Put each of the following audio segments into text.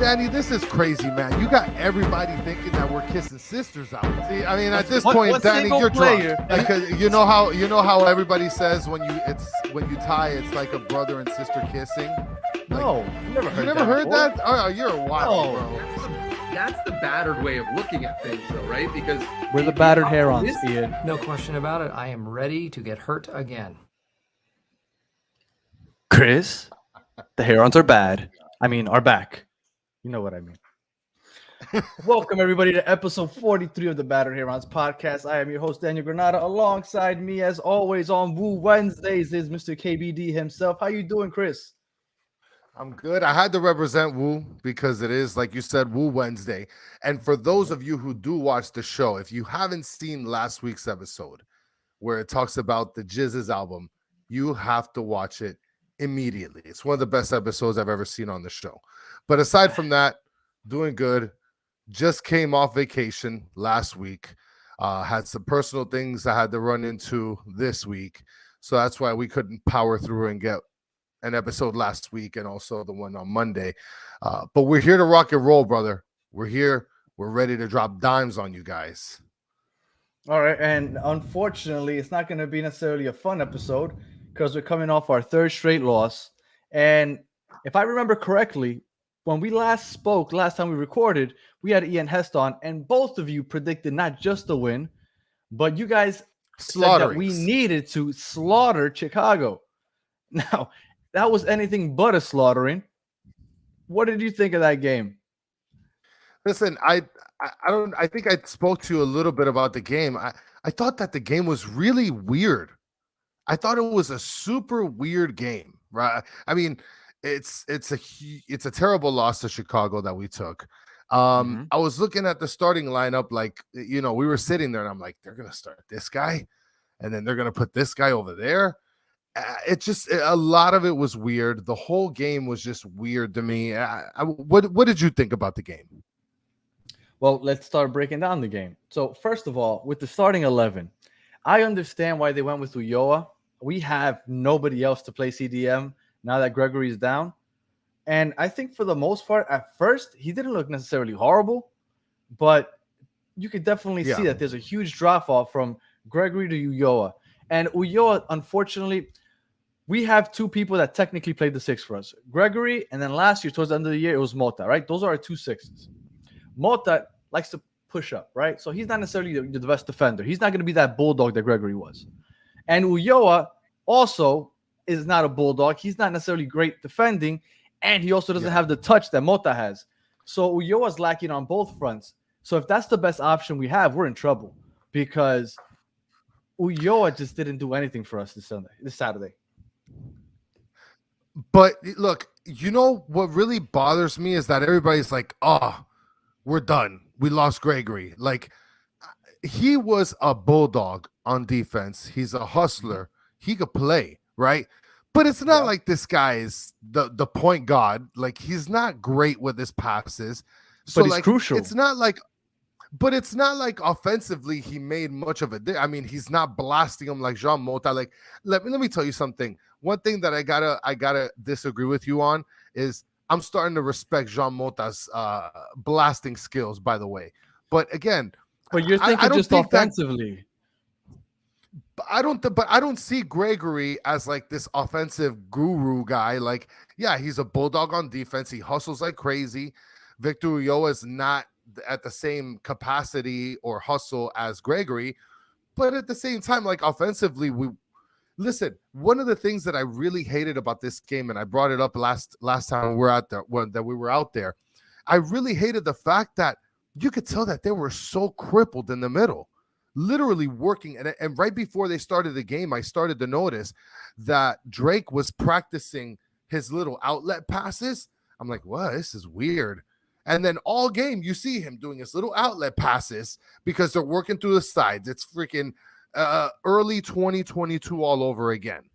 Danny, this is crazy, man. You got everybody thinking that we're kissing sisters out. See, I mean, at this point, Danny, you're drunk. Because you know how everybody says when you tie, it's like a brother and sister kissing. No, you never heard that? Oh, you're a wild, bro. That's the battered way of looking at things, though, right? Because we're the battered herons, Ian. No question about it. I am ready to get hurt again. Chris, the herons are bad. Are back. You know what I mean. Welcome, everybody, to episode 43 of the Battered Herons podcast. I am your host, Daniel Granada. Alongside me, as always, on Woo Wednesdays is Mr. KBD himself. How you doing, Chris? I'm good. I had to represent Woo because it is, like you said, Woo Wednesday. And for those of you who do watch the show, if you haven't seen last week's episode where it talks about the Jizz's album, you have to watch it immediately. It's one of the best episodes I've ever seen on the show. But aside from that, doing good. Just came off vacation last week. Had some personal things I had to run into this week. So that's why we couldn't power through and get an episode last week and also the one on Monday. But we're here to rock and roll, brother. We're here. We're ready to drop dimes on you guys. All right. And unfortunately, it's not going to be necessarily a fun episode because we're coming off our third straight loss. And if I remember correctly, when we last time we recorded, we had Ian Hest on, and both of you predicted not just a win, but you guys said that we needed to slaughter Chicago. Now, that was anything but a slaughtering. What did you think of that game? Listen, I think I spoke to you a little bit about the game. I thought that the game was really weird. I thought it was a super weird game, right? I mean, it's a terrible loss to Chicago that we took. I was looking at the starting lineup, like, we were sitting there and I'm like, they're going to start this guy and then they're going to put this guy over there. A lot of it was weird. The whole game was just weird to me. What did you think about the game? Well, let's start breaking down the game. So first of all, with the starting 11, I understand why they went with Ulloa. We have nobody else to play CDM now that Gregory is down. And I think for the most part, at first, he didn't look necessarily horrible, but you could definitely see that there's a huge drop-off from Gregory to Ulloa. And Ulloa, unfortunately, we have two people that technically played the six for us. Gregory, and then last year, towards the end of the year, it was Mota, right? Those are our two sixes. Mota likes to push up, right? So he's not necessarily the best defender. He's not going to be that bulldog that Gregory was. And Ulloa also is not a bulldog. He's not necessarily great defending, and he also doesn't have the touch that Mota has. So Ulloa's lacking on both fronts. So if that's the best option we have, we're in trouble because Ulloa just didn't do anything for us this Saturday. But look, what really bothers me is that everybody's like, "Oh, we're done. We lost Gregory." Like, he was a bulldog on defense. He's a hustler. He could play, right? But it's not like this guy is the point guard. Like, he's not great with his passes. So, but it's crucial. It's not like offensively he made much of it. I mean, he's not blasting him like Jean Mota. Like, let me tell you something. One thing that I gotta disagree with you on is I'm starting to respect Jean Mota's blasting skills, by the way. But again, but you're thinking just offensively. I don't see Gregory as like this offensive guru guy. Like, yeah, he's a bulldog on defense. He hustles like crazy. Victor Ulloa is not at the same capacity or hustle as Gregory, but at the same time, like, offensively, listen. One of the things that I really hated about this game, and I brought it up last time we were out there, I really hated the fact that you could tell that they were so crippled in the middle. Literally working, and right before they started the game, I started to notice that Drake was practicing his little outlet passes. I'm like, wow, this is weird. And then all game, you see him doing his little outlet passes because they're working through the sides. It's freaking early 2022 all over again.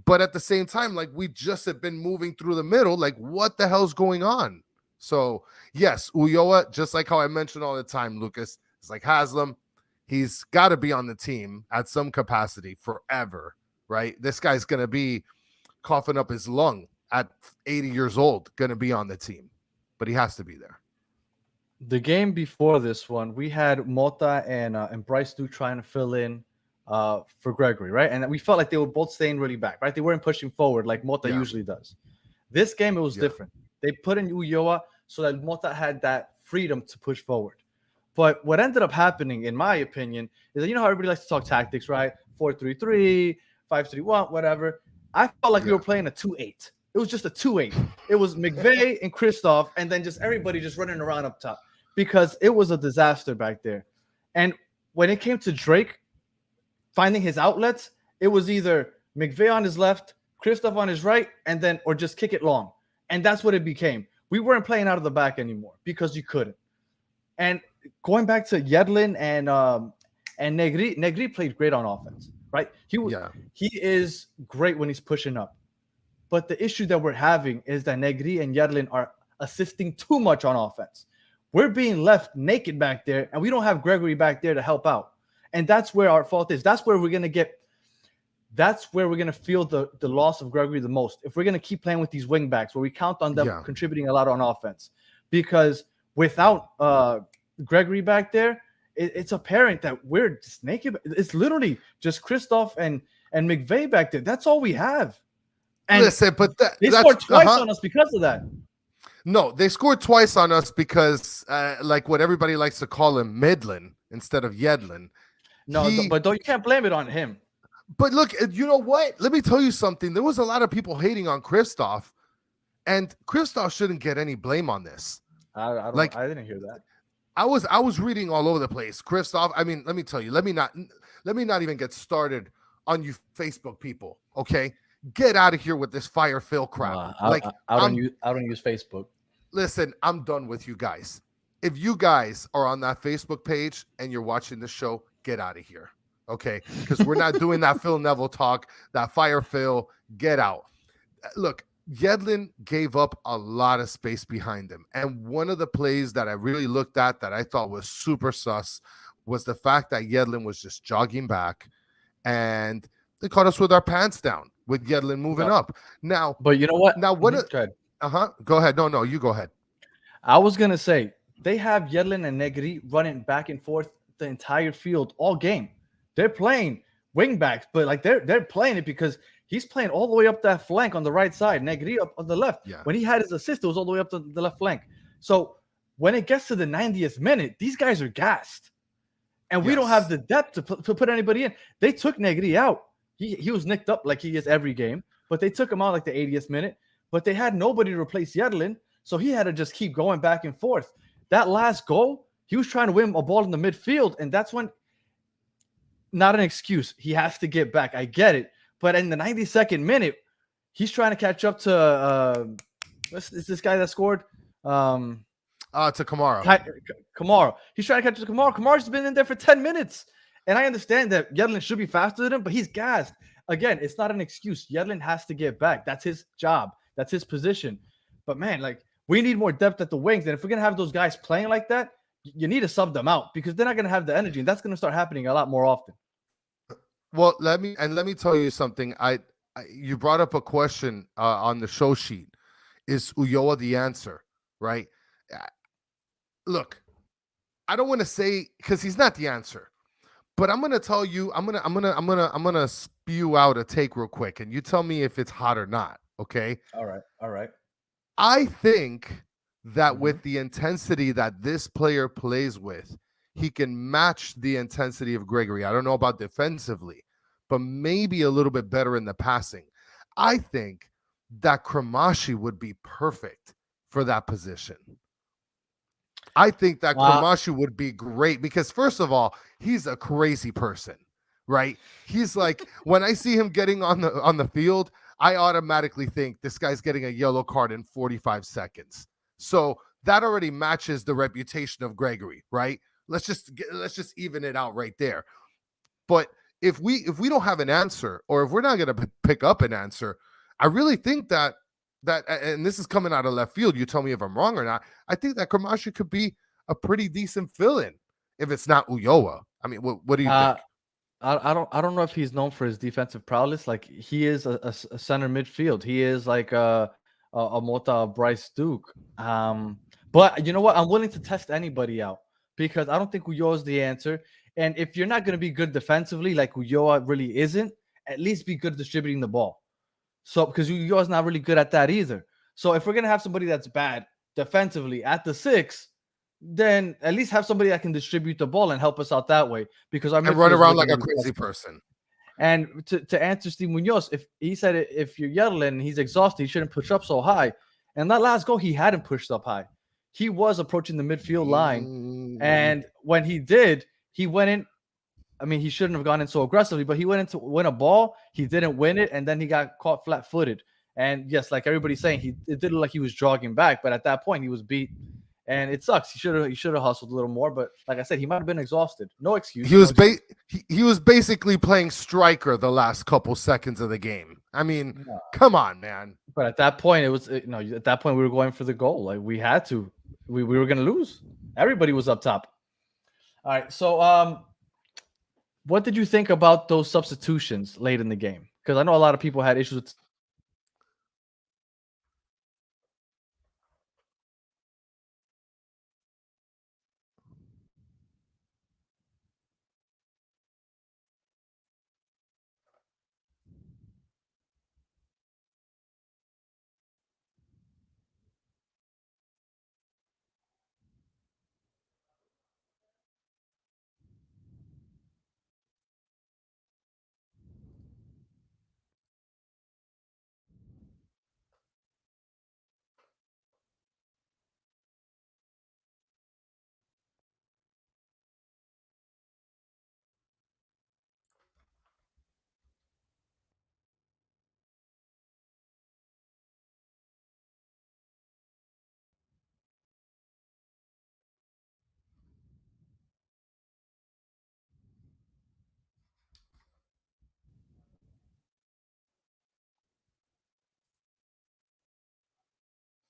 But at the same time, like, we just have been moving through the middle. Like, what the hell's going on? So, yes, Ulloa, just like how I mentioned all the time, Lucas, it's like Haslam. He's got to be on the team at some capacity forever, right? This guy's going to be coughing up his lung at 80 years old, going to be on the team. but he has to be there. The game before this one, we had Mota and Bryce Duke trying to fill in for Gregory, right? And we felt like they were both staying really back, right? They weren't pushing forward like Mota usually does. This game, it was different. They put in Ulloa so that Mota had that freedom to push forward. But what ended up happening, in my opinion, is that, you know how everybody likes to talk tactics, right? 4-3-3, 5-3-1, whatever. I felt like we were playing a 2-8. It was just a 2-8. It was McVay and Kristoff, and then just everybody just running around up top because it was a disaster back there. And when it came to Drake finding his outlets, it was either McVay on his left, Kristoff on his right, and then or just kick it long. And that's what it became. We weren't playing out of the back anymore because you couldn't. And going back to Yedlin and Negri played great on offense, right? He is great when he's pushing up. But the issue that we're having is that Negri and Yedlin are assisting too much on offense. We're being left naked back there, and we don't have Gregory back there to help out. And that's where our fault is. That's where we're going to feel the loss of Gregory the most. If we're going to keep playing with these wing backs where we count on them contributing a lot on offense. Because without Gregory back there, it's apparent that we're just naked. It's literally just Kristoff and McVay back there. That's all we have. And listen, but they scored twice on us because of that. No, they scored twice on us because, like what everybody likes to call him, Midland instead of Yedlin. No, but you can't blame it on him. But look, you know what? Let me tell you something. There was a lot of people hating on Kristoff, and Kristoff shouldn't get any blame on this. I didn't hear that. I was reading all over the place. Kristoff, I mean, let me tell you, let me not even get started on you Facebook people, okay? Get out of here with this fire fill crap. I don't use Facebook. Listen, I'm done with you guys. If you guys are on that Facebook page and you're watching the show, get out of here. Okay, because we're not doing that Phil Neville talk, that fire Phil, get out. Look, Yedlin gave up a lot of space behind him. And one of the plays that I really looked at that I thought was super sus was the fact that Yedlin was just jogging back and they caught us with our pants down with Yedlin moving up. Now, but you know what? Now, what? Go ahead. No, you go ahead. I was going to say, they have Yedlin and Negri running back and forth the entire field all game. They're playing wing backs, but like they're playing it because he's playing all the way up that flank on the right side, Negri up on the left. Yeah. When he had his assist, it was all the way up to the left flank. So when it gets to the 90th minute, these guys are gassed. And we don't have the depth to put anybody in. They took Negri out. He was nicked up like he is every game, but they took him out like the 80th minute. But they had nobody to replace Yedlin, so he had to just keep going back and forth. That last goal, he was trying to win a ball in the midfield, and that's when, not an excuse, he has to get back. I get it. But in the 92nd minute, he's trying to catch up to is this guy that scored? To Kamara. Kamara. He's trying to catch up to Kamara. Kamara's been in there for 10 minutes. And I understand that Yedlin should be faster than him, but he's gassed. Again, it's not an excuse. Yedlin has to get back. That's his job. That's his position. But man, like, we need more depth at the wings. And if we're going to have those guys playing like that, you need to sub them out because they're not going to have the energy. And that's going to start happening a lot more often. Well, let me tell you something. You brought up a question on the show sheet. Is Ulloa the answer? Right? Look, I don't want to say because he's not the answer, but I'm going to tell you. I'm gonna spew out a take real quick, and you tell me if it's hot or not. Okay? All right. I think that with the intensity that this player plays with, he can match the intensity of Gregory. I don't know about defensively, but maybe a little bit better in the passing. I think that Kramashi would be perfect for that position. I think that Kramashi would be great because, first of all, he's a crazy person, right? He's like, when I see him getting on the field, I automatically think this guy's getting a yellow card in 45 seconds. So that already matches the reputation of Gregory, right? Let's just even it out right there. But if we don't have an answer, or if we're not going to pick up an answer, I really think that and this is coming out of left field. You tell me if I'm wrong or not. I think that Kramashi could be a pretty decent fill-in if it's not Ulloa. I mean, what do you think? I don't know if he's known for his defensive prowess. Like, he is a center midfield. He is like a a Mota Bryce Duke. But you know what? I'm willing to test anybody out because I don't think Ulloa is the answer. And if you're not going to be good defensively, like Ulloa really isn't, at least be good distributing the ball. So because Ulloa's not really good at that either. So if we're going to have somebody that's bad defensively at the 6, then at least have somebody that can distribute the ball and help us out that way because our And run midfielders around are like gonna a be crazy suspect. person. And to answer Steve Munoz, if he said if you're yelling and he's exhausted, he shouldn't push up so high. And that last goal, he hadn't pushed up high. He was approaching the midfield line. And when he did, he went in. I mean, he shouldn't have gone in so aggressively, but he went in to win a ball. He didn't win it, and then he got caught flat-footed. And yes, like everybody's saying, it did look like he was jogging back, but at that point, he was beat, and it sucks. He should have hustled a little more, but like I said, he might have been exhausted. No excuse. He was he was basically playing striker the last couple seconds of the game. I mean, come on, man. But at that point, it was at that point we were going for the goal. Like we had to. We were going to lose. Everybody was up top. All right, so what did you think about those substitutions late in the game? Because I know a lot of people had issues with.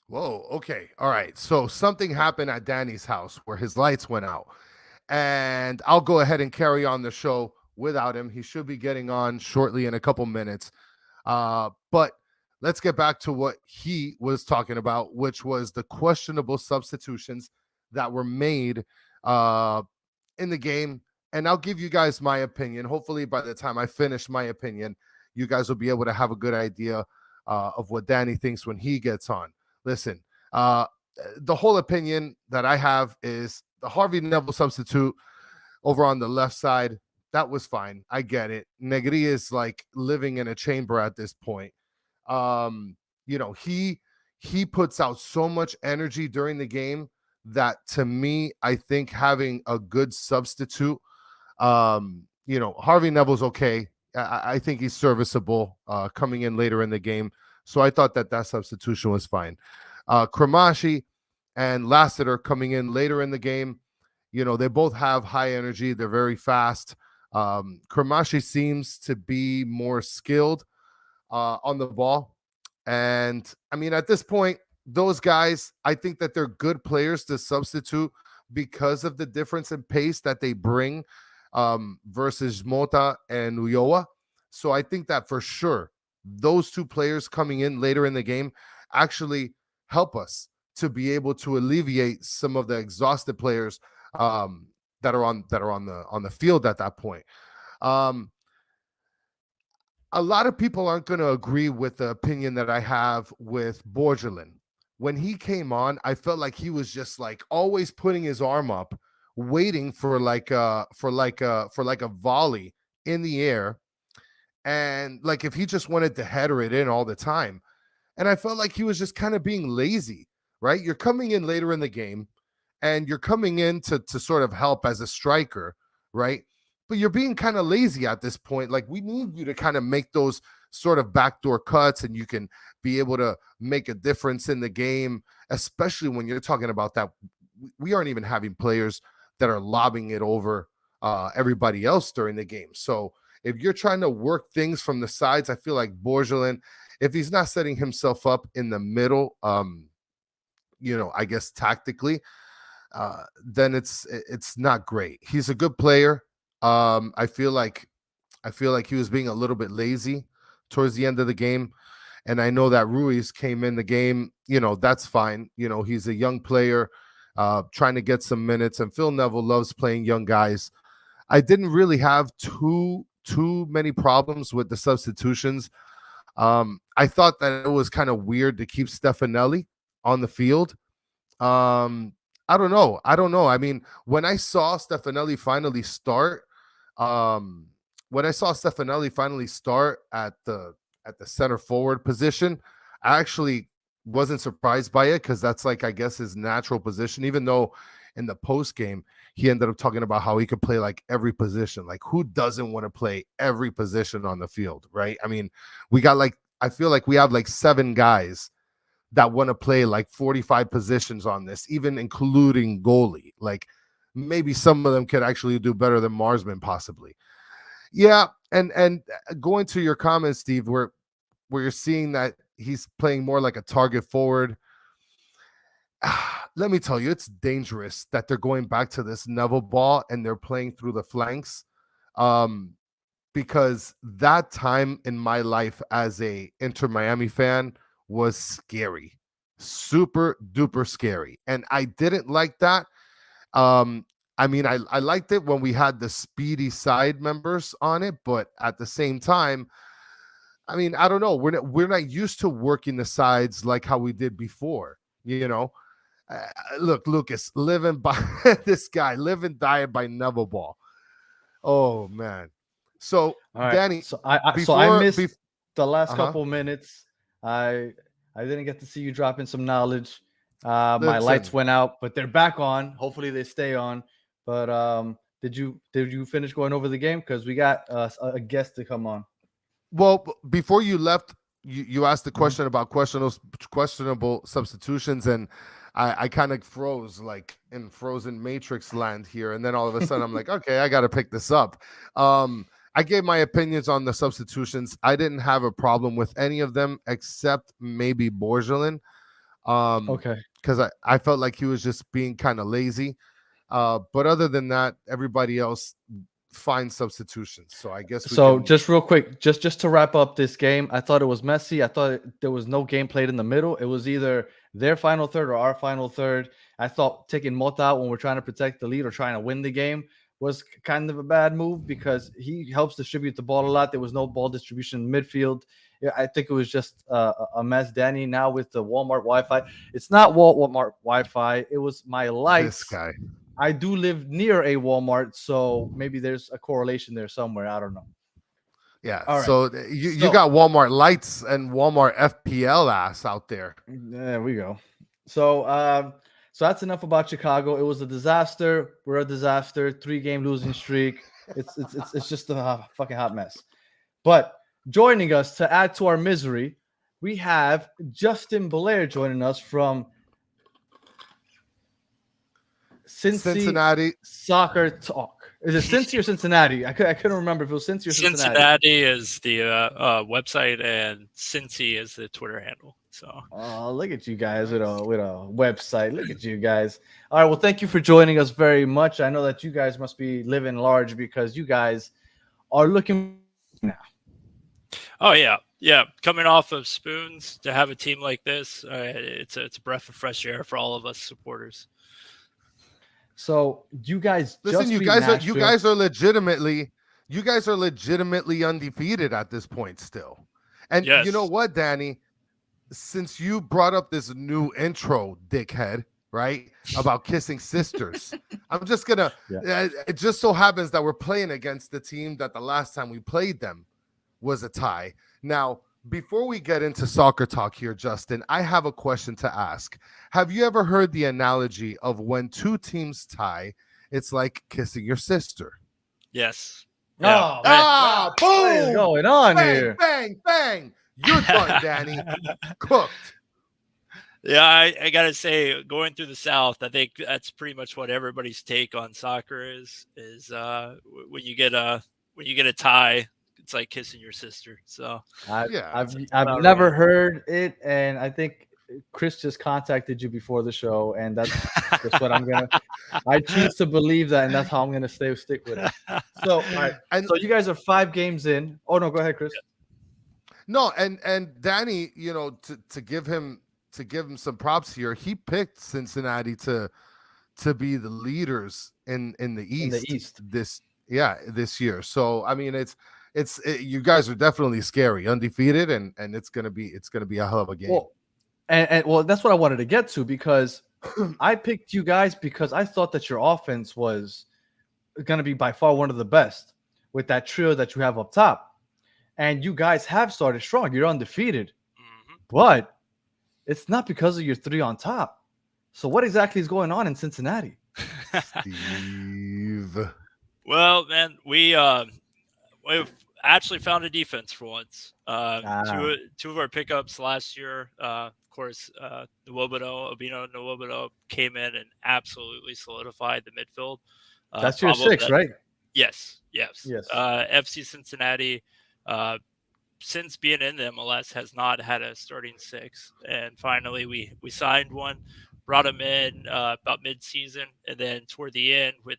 Whoa, okay. All right. So something happened at Danny's house where his lights went out. And I'll go ahead and carry on the show without him. He should be getting on shortly in a couple minutes. But let's get back to what he was talking about, which was the questionable substitutions that were made in the game. And I'll give you guys my opinion. Hopefully, by the time I finish my opinion, you guys will be able to have a good idea of what Danny thinks when he gets on. Listen, the whole opinion that I have is the Harvey Neville substitute over on the left side. That was fine. I get it. Negri is like living in a chamber at this point. He puts out so much energy during the game that to me, I think having a good substitute, Harvey Neville's okay. I think he's serviceable coming in later in the game. So I thought that substitution was fine. Kramashi and Lassiter coming in later in the game. They both have high energy. They're very fast. Kramashi seems to be more skilled on the ball. And I mean, at this point, those guys, I think that they're good players to substitute because of the difference in pace that they bring versus Mota and Ulloa. So I think that for sure, those two players coming in later in the game actually help us to be able to alleviate some of the exhausted players that are on the field at that point. A lot of people aren't going to agree with the opinion that I have with Borgelin. When he came on, I felt like he was just like always putting his arm up, waiting for like a volley in the air. And like if he just wanted to header it in all the time. And I felt like he was just kind of being lazy, right? You're coming in later in the game and you're coming in to sort of help as a striker, right? But you're being kind of lazy at this point. Like we need you to kind of make those sort of backdoor cuts and you can be able to make a difference in the game, especially when you're talking about that. We aren't even having players that are lobbing it over everybody else during the game. So if you're trying to work things from the sides, I feel like Borgelin, if he's not setting himself up in the middle, I guess tactically, then it's not great. He's a good player. I feel like he was being a little bit lazy towards the end of the game. And I know that Ruiz came in the game, that's fine. He's a young player trying to get some minutes, and Phil Neville loves playing young guys. I didn't really have too many problems with the substitutions. I thought that it was kind of weird to keep Stefanelli on the field. I don't know. I mean, when I saw Stefanelli finally start, at the center forward position, I actually wasn't surprised by it, because that's like, I guess, his natural position, even though in the post game he ended up talking about how he could play like every position. Like, who doesn't want to play every position on the field, right? I mean, I feel like we have like 7 guys that want to play like 45 positions on this, even including goalie. Like, maybe some of them could actually do better than Marsman, possibly. Yeah, and going to your comments, Steve, where you're seeing that he's playing more like a target forward. Let me tell you, it's dangerous that they're going back to this Neville ball and they're playing through the flanks. Because that time in my life as a Inter Miami fan was scary, super duper scary. And I didn't like that. I mean, I liked it when we had the speedy side members on it, but at the same time, I mean, I don't know. We're not used to working the sides like how we did before, Look, Lucas, living by this guy, live and die by Neville ball. Oh, man. So, All right. Danny, so I missed the last couple of minutes. I didn't get to see you drop in some knowledge. My lights went out, but they're back on. Hopefully they stay on. But did you finish going over the game? Because we got a guest to come on. Well, before you left, you asked the question about questionable substitutions, and I kind of froze, like in frozen Matrix land here. And then all of a sudden I'm like, okay, I got to pick this up. I gave my opinions on the substitutions. I didn't have a problem with any of them except maybe Borgelin. Okay. Because I felt like he was just being kind of lazy. But other than that, everybody else, fine substitutions. So I guess just real quick, just to wrap up this game, I thought it was messy. I thought there was no game played in the middle. It was either their final third or our final third. I thought taking Mota out when we're trying to protect the lead or trying to win the game was kind of a bad move, because he helps distribute the ball a lot. There was no ball distribution in midfield. I think it was just a mess. Danny, now with the Walmart Wi-Fi, it's not Walmart Wi-Fi. It was my lights. This guy. I do live near a Walmart, so maybe there's a correlation there somewhere. I don't know. Yeah. All right. So you got Walmart lights and Walmart FPL ass out there. There we go. So that's enough about Chicago. It was a disaster. We're a disaster. 3-game losing streak. It's just a fucking hot mess. But joining us to add to our misery, we have Justin Blair joining us from Cincinnati Soccer Talk. Is it Cincy or Cincinnati? I couldn't remember if it was Cincy or Cincinnati. Cincinnati is the website, and Cincy is the Twitter handle. So, look at you guys with a website. Look at you guys. All right. Well, thank you for joining us very much. I know that you guys must be living large, because you guys are looking now. Oh yeah. Coming off of Spoons, to have a team like this, it's a breath of fresh air for all of us supporters. So you guys, listen, you guys are legitimately undefeated at this point still. And yes. You know what, Danny? Since you brought up this new intro, dickhead, right, about kissing sisters, I'm just gonna. Yeah. It just so happens that we're playing against the team that the last time we played them was a tie. Now, before we get into soccer talk here, Justin, I have a question to ask. Have you ever heard the analogy of when 2 teams tie, it's like kissing your sister? Yes. Yeah. Boom! What is going on bang, here? Bang, bang. You're done, Danny. Cooked. Yeah, I gotta say, going through the South, I think that's pretty much what everybody's take on soccer is when you get a tie, it's like kissing your sister. So I've never heard it, and I think Chris just contacted you before the show, and that's what I'm gonna. I choose to believe that, and that's how I'm gonna stick with it. So, all right. So you guys are 5 games in. Oh no, go ahead, Chris. No, and Danny, to give him some props here, he picked Cincinnati to be the leaders in the in the East East. this year. So I mean, you guys are definitely scary, undefeated, and it's gonna be a hell of a game. Well, well, that's what I wanted to get to because I picked you guys because I thought that your offense was going to be by far one of the best with that trio that you have up top. And you guys have started strong. You're undefeated, Mhm. but it's not because of your three on top. So what exactly is going on in Cincinnati? Steve. Well, man, we've actually found a defense for once. Ah, Two of our pickups last year, of course, Obino Nwobodo came in and absolutely solidified the midfield. that's your Problem six, that right? Yes, yes. Yes. FC Cincinnati, uh, since being in the MLS, has not had a starting six, and finally we signed one, brought him in about mid-season, and then toward the end with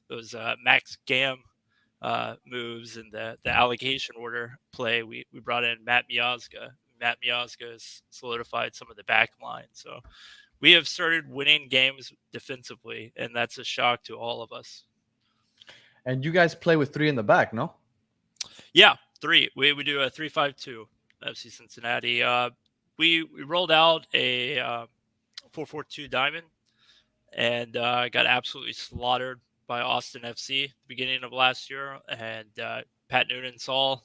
those Max Gam moves and the allocation order play, we brought in Matt Miazga. Matt Miazga has solidified some of the back line. So we have started winning games defensively, and that's a shock to all of us. And you guys play with three in the back, no? Yeah, three. We do a 3-5-2 FC Cincinnati. We rolled out a 4-4-2 diamond and got absolutely slaughtered by Austin FC at the beginning of last year. And Pat Noonan saw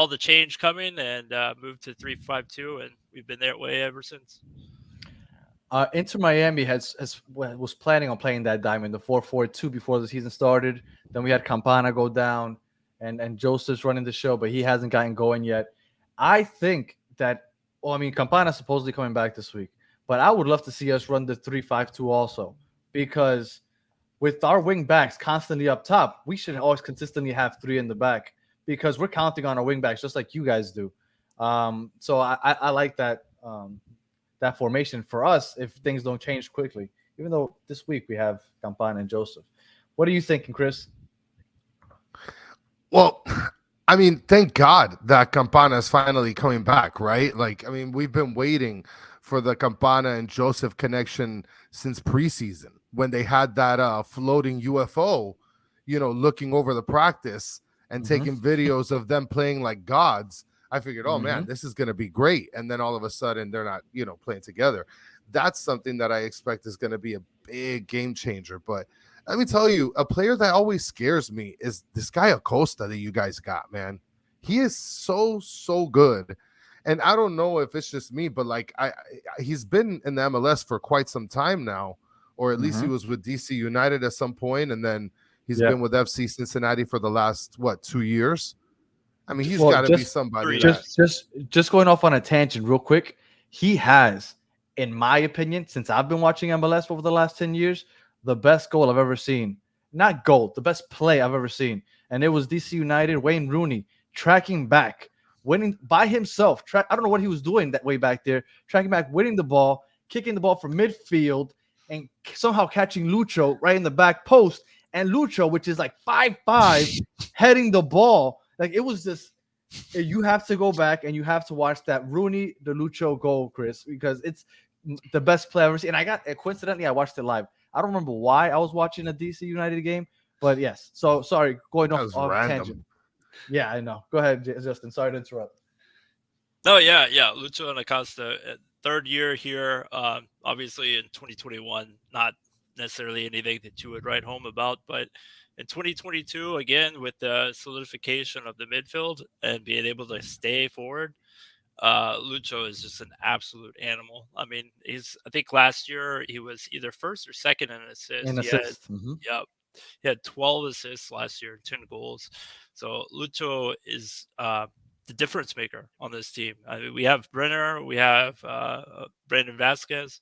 the change coming and moved to 3-5-2, and we've been that way ever since. Inter Miami was planning on playing that diamond, the 4-4-2 before the season started. Then we had Campana go down, and Joseph's running the show, but he hasn't gotten going yet. I think that, well, I mean, Campana's supposedly coming back this week, but I would love to see us run the 3-5-2 also, because with our wing backs constantly up top, we should always consistently have three in the back because we're counting on our wing backs just like you guys do. So I like that. That formation for us if things don't change quickly. Even though this week we have Campana and Joseph. What are you thinking, Chris? Well, I mean, thank God that Campana is finally coming back, right? Like, I mean, we've been waiting for the Campana and Joseph connection since preseason when they had that floating UFO, looking over the practice and Mm-hmm. taking videos of them playing like gods. I figured, oh man, Mm-hmm. this is going to be great. And then all of a sudden they're not, playing together. That's something that I expect is going to be a big game changer. But let me tell you, a player that always scares me is this guy Acosta that you guys got, man. He is so good. And I don't know if it's just me, but like he's been in the MLS for quite some time now, or at least he Mm-hmm. was with DC United at some point, and then he's Yeah. been with FC Cincinnati for the last 2 years. I mean, he's Well, got to be somebody that just going off on a tangent real quick. He has, in my opinion, since I've been watching MLS over the last 10 years, the best goal I've ever seen. Not goal, the best play I've ever seen. And it was DC United, Wayne Rooney tracking back, winning by himself. I don't know what he was doing that way back there, tracking back, winning the ball, kicking the ball from midfield, and somehow catching Lucho right in the back post. And Lucho, which is like 5'5", heading the ball. Like it was just, you have to go back and you have to watch that Rooney the Lucho goal, Chris, because it's the best play I've ever seen. And coincidentally, I watched it live. I don't remember why I was watching a DC United game, but yes. So sorry, going off tangent. Yeah, I know. Go ahead, Justin. Sorry to interrupt. No, yeah. Lucho and Acosta, third year here. Obviously in 2021, not necessarily anything that you would write home about, but in 2022, again with the solidification of the midfield and being able to stay forward, Lucho is just an absolute animal. I mean, I think last year he was either first or second in assists. Mm-hmm. He had 12 assists last year and 10 goals. So Lucho is the difference maker on this team. I mean, we have Brenner, we have Brandon Vasquez,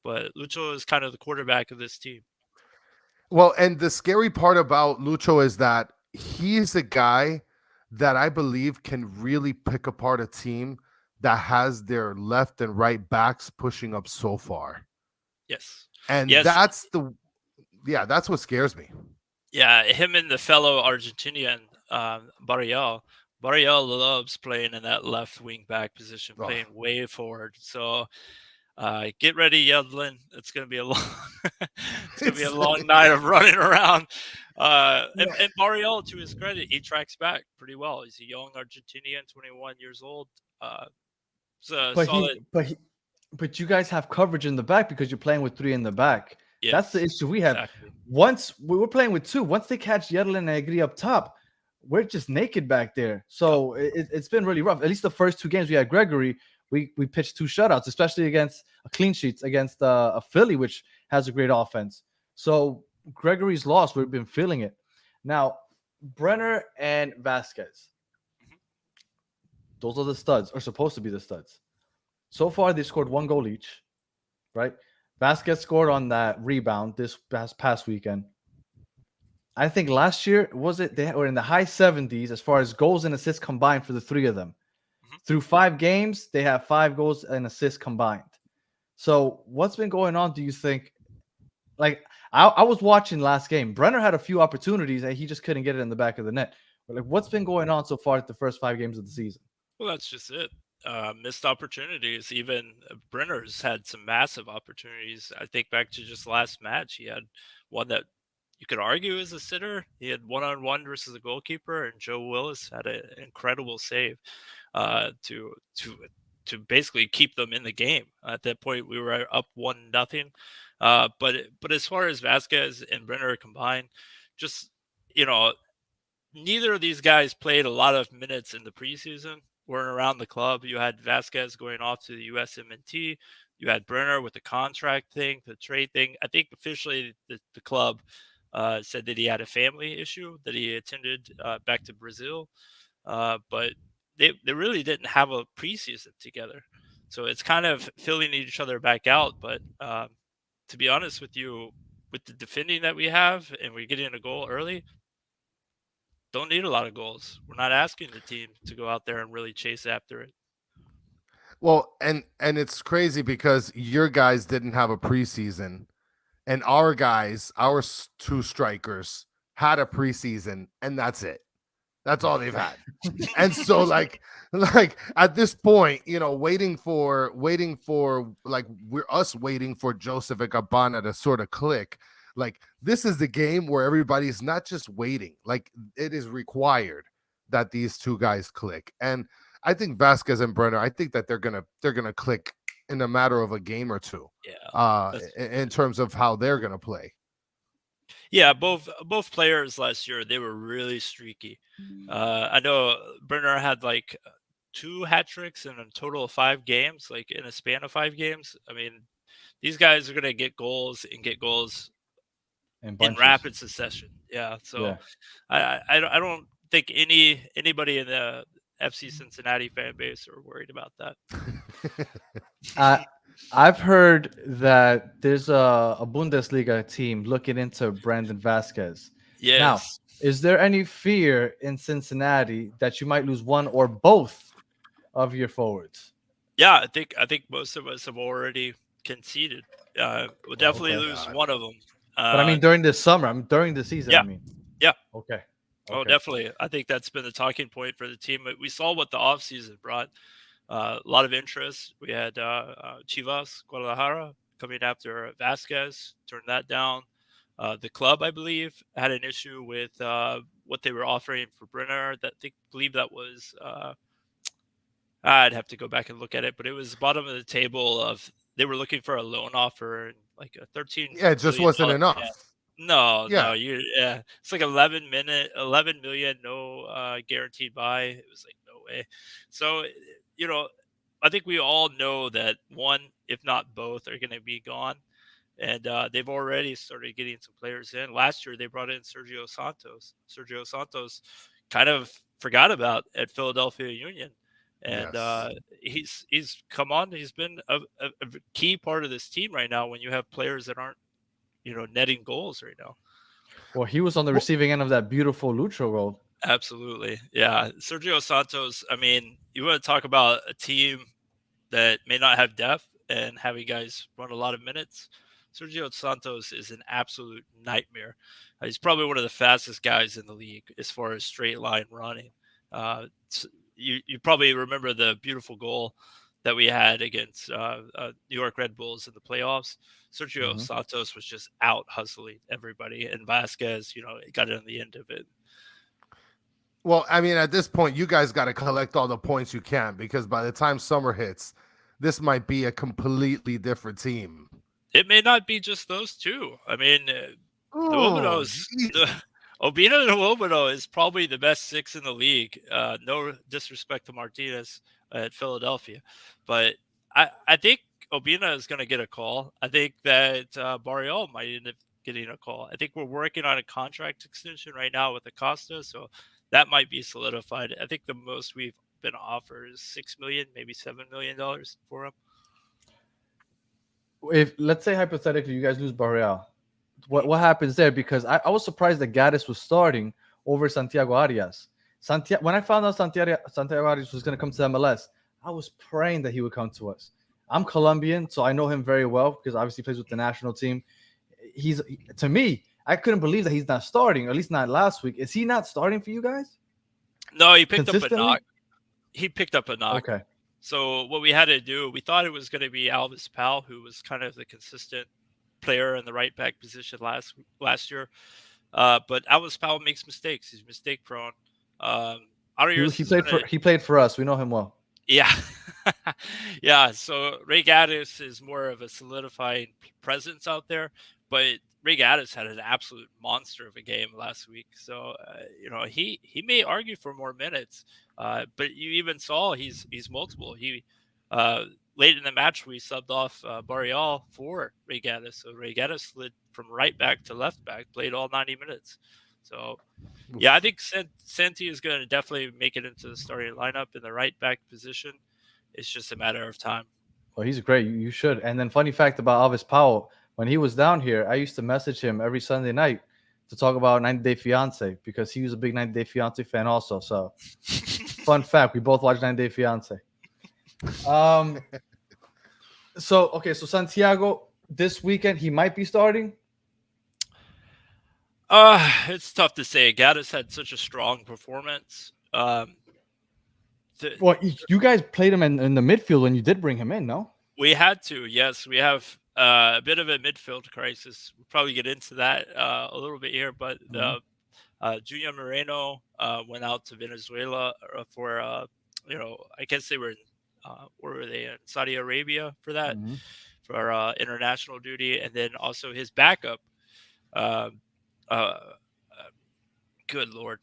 but Lucho is kind of the quarterback of this team. Well, and the scary part about Lucho is that he's a guy that I believe can really pick apart a team that has their left and right backs pushing up so far. Yes. And yes. that's what scares me. Yeah, him and the fellow Argentinian Barrial Barriel loves playing in that left wing back position, Oh, playing way forward. So get ready, Yedlin. It's gonna be a long, it's gonna be a it's long night of running around. yeah. And Barriel, to his credit, he tracks back pretty well. He's a young Argentinian, 21 years old. Uh, it's a But he, solid, but he, but you guys have coverage in the back because you're playing with three in the back. That's the yes, issue we have. exactly. Once we were playing with two, once they catch Yedlin and Agri up top, we're just naked back there. Yep. So it's been really rough. At least the first two games we had Gregory, we pitched two shutouts, especially against clean sheets against a Philly, which has a great offense. So Gregory's lost. We've been feeling it. Now, Brenner and Vasquez, those are the studs, or supposed to be the studs. So far, they scored one goal each, right? Vasquez scored on that rebound this past weekend. I think last year, was it, they were in the high 70s as far as goals and assists combined for the three of them. Mhm. Through 5 games, they have 5 goals and assists combined. So what's been going on, do you think? Like, I was watching last game. Brenner had a few opportunities and he just couldn't get it in the back of the net. But like, what's been going on so far at the first 5 games of the season? Well, that's just it. Missed opportunities. Even Brenner's had some massive opportunities. I think back to just last match, he had one that you could argue is a sitter. He had one-on-one versus a goalkeeper, and Joe Willis had an incredible save to basically keep them in the game. At that point, we were up 1-0. But as far as Vasquez and Brenner combined, just you know, neither of these guys played a lot of minutes in the preseason. Weren't around the club. You had Vasquez going off to the USMNT. You had Brenner with the contract thing, the trade thing. I think officially the club said that he had a family issue, that he attended back to Brazil. But they really didn't have a preseason together. So it's kind of filling each other back out. But to be honest with you, with the defending that we have and we're getting a goal early, don't need a lot of goals. We're not asking the team to go out there and really chase after it. Well, and it's crazy because your guys didn't have a preseason, and our guys, our two strikers, had a preseason, and that's it. That's all they've had. And so like at this point, waiting for like we're us waiting for Joseph and Cabana to sort of click. Like this is the game where everybody's not just waiting, like it is required that these two guys click. And I think Vasquez and Brenner, I think that they're gonna click in a matter of a game or two, Yeah, in terms of how they're gonna play. yeah. Both players last year, they were really streaky. I know Brenner had like 2 hat tricks in a total of 5 games, like in a span of 5 games. I mean, these guys are gonna get goals And in bunches. rapid succession. Yeah. So Yeah. I don't think anybody in the FC Cincinnati fan base are worried about that. I've heard that there's a Bundesliga team looking into Brandon Vasquez. Now, Yes. is there any fear in Cincinnati that you might lose one or both of your forwards? Yeah, I think most of us have already conceded. We'll definitely Okay. lose one of them. But I mean, during this summer, during the season, yeah. I mean. Yeah. Okay. Oh, definitely. I think that's been the talking point for the team. We saw what the offseason brought. A lot of interest. We had Chivas, Guadalajara coming after Vasquez, turned that down. The club, I believe, had an issue with what they were offering for Brenner. Believe that was I'd have to go back and look at it, but it was bottom of the table of they were looking for a loan offer, like a 13 Yeah, it just million wasn't dollar. enough. Yeah. No, Yeah. it's like 11 million, no guaranteed buy. It was like no way. So, you know, I think we all know that one, if not both, are going to be gone. And they've already started getting some players in. Last year, they brought in Sergio Santos. Sergio Santos kind of forgot about at Philadelphia Union. And Yes. he's come on. He's been a key part of this team right now when you have players that aren't, netting goals right now. Well, he was on the receiving end of that beautiful Lucho goal. Absolutely. Yeah. Sergio Santos, I mean, you want to talk about a team that may not have depth and having guys run a lot of minutes. Sergio Santos is an absolute nightmare. He's probably one of the fastest guys in the league as far as straight line running. you probably remember the beautiful goal that we had against New York Red Bulls in the playoffs. Sergio Santos was just out hustling everybody, and Vasquez, got it on the end of it. Well, I mean, at this point, you guys got to collect all the points you can, because by the time summer hits, this might be a completely different team. It may not be just those two. I mean, Oh, Obina and Wobodo is probably the best 6 in the league. No disrespect to Martinez at Philadelphia, but I think Obina is going to get a call. I think that Barrial might end up getting a call. I think we're working on a contract extension right now with Acosta, so that might be solidified. I think the most we've been offered is $6 million, maybe $7 million for him. If, let's say hypothetically, you guys lose Barreal, what happens there? Because I was surprised that Gaddis was starting over Santiago Arias. When I found out Santiago Arias was going to come to MLS, I was praying that he would come to us. I'm Colombian, so I know him very well because obviously he plays with the national team. To me, I couldn't believe that he's not starting, or at least not last week. Is he not starting for you guys? No, he picked up a knock. He picked up a knock. Okay. So what we had to do, we thought it was going to be Alvis Powell, who was kind of the consistent player in the right back position last year. But Alvis Powell makes mistakes. He's mistake prone. He played for us. We know him well. Yeah. Yeah. So Ray Gaddis is more of a solidifying presence out there, but Ray Gaddis had an absolute monster of a game last week. So, he may argue for more minutes, but you even saw he's multiple. He late in the match, we subbed off Barrial for Ray Gaddis. So Ray Gaddis slid from right back to left back, played all 90 minutes. So, yeah, I think Cincy is going to definitely make it into the starting lineup in the right back position. It's just a matter of time. Well, he's great. You should. And then funny fact about Alvis Powell, when he was down here, I used to message him every Sunday night to talk about 90 Day Fiance because he was a big 90 Day Fiance fan also. So, fun fact, we both watched 90 Day Fiance. So Santiago, this weekend, he might be starting? It's tough to say. Gaddis had such a strong performance. Well, you guys played him in the midfield when you did bring him in, no? We had to, yes. We have a bit of a midfield crisis. We'll probably get into that a little bit here, but Junior Moreno went out to Venezuela for, I guess they were in, where were they? In Saudi Arabia for that, for international duty. And then also his backup, good Lord,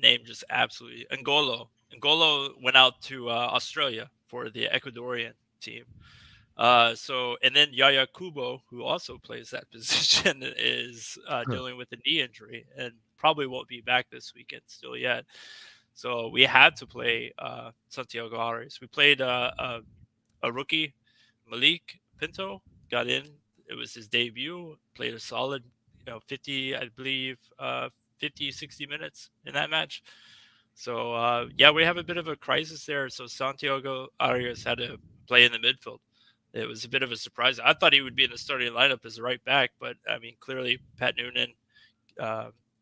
name just absolutely, Ngolo went out to Australia for the Ecuadorian team. And then Yaya Kubo, who also plays that position, is dealing with a knee injury and probably won't be back this weekend still yet. So we had to play Santiago Arias. We played a rookie, Malik Pinto, got in. It was his debut, played a solid 50, 60 minutes in that match. So, we have a bit of a crisis there. So Santiago Arias had to play in the midfield. It was a bit of a surprise. I thought he would be in the starting lineup as a right back, but, clearly Pat Noonan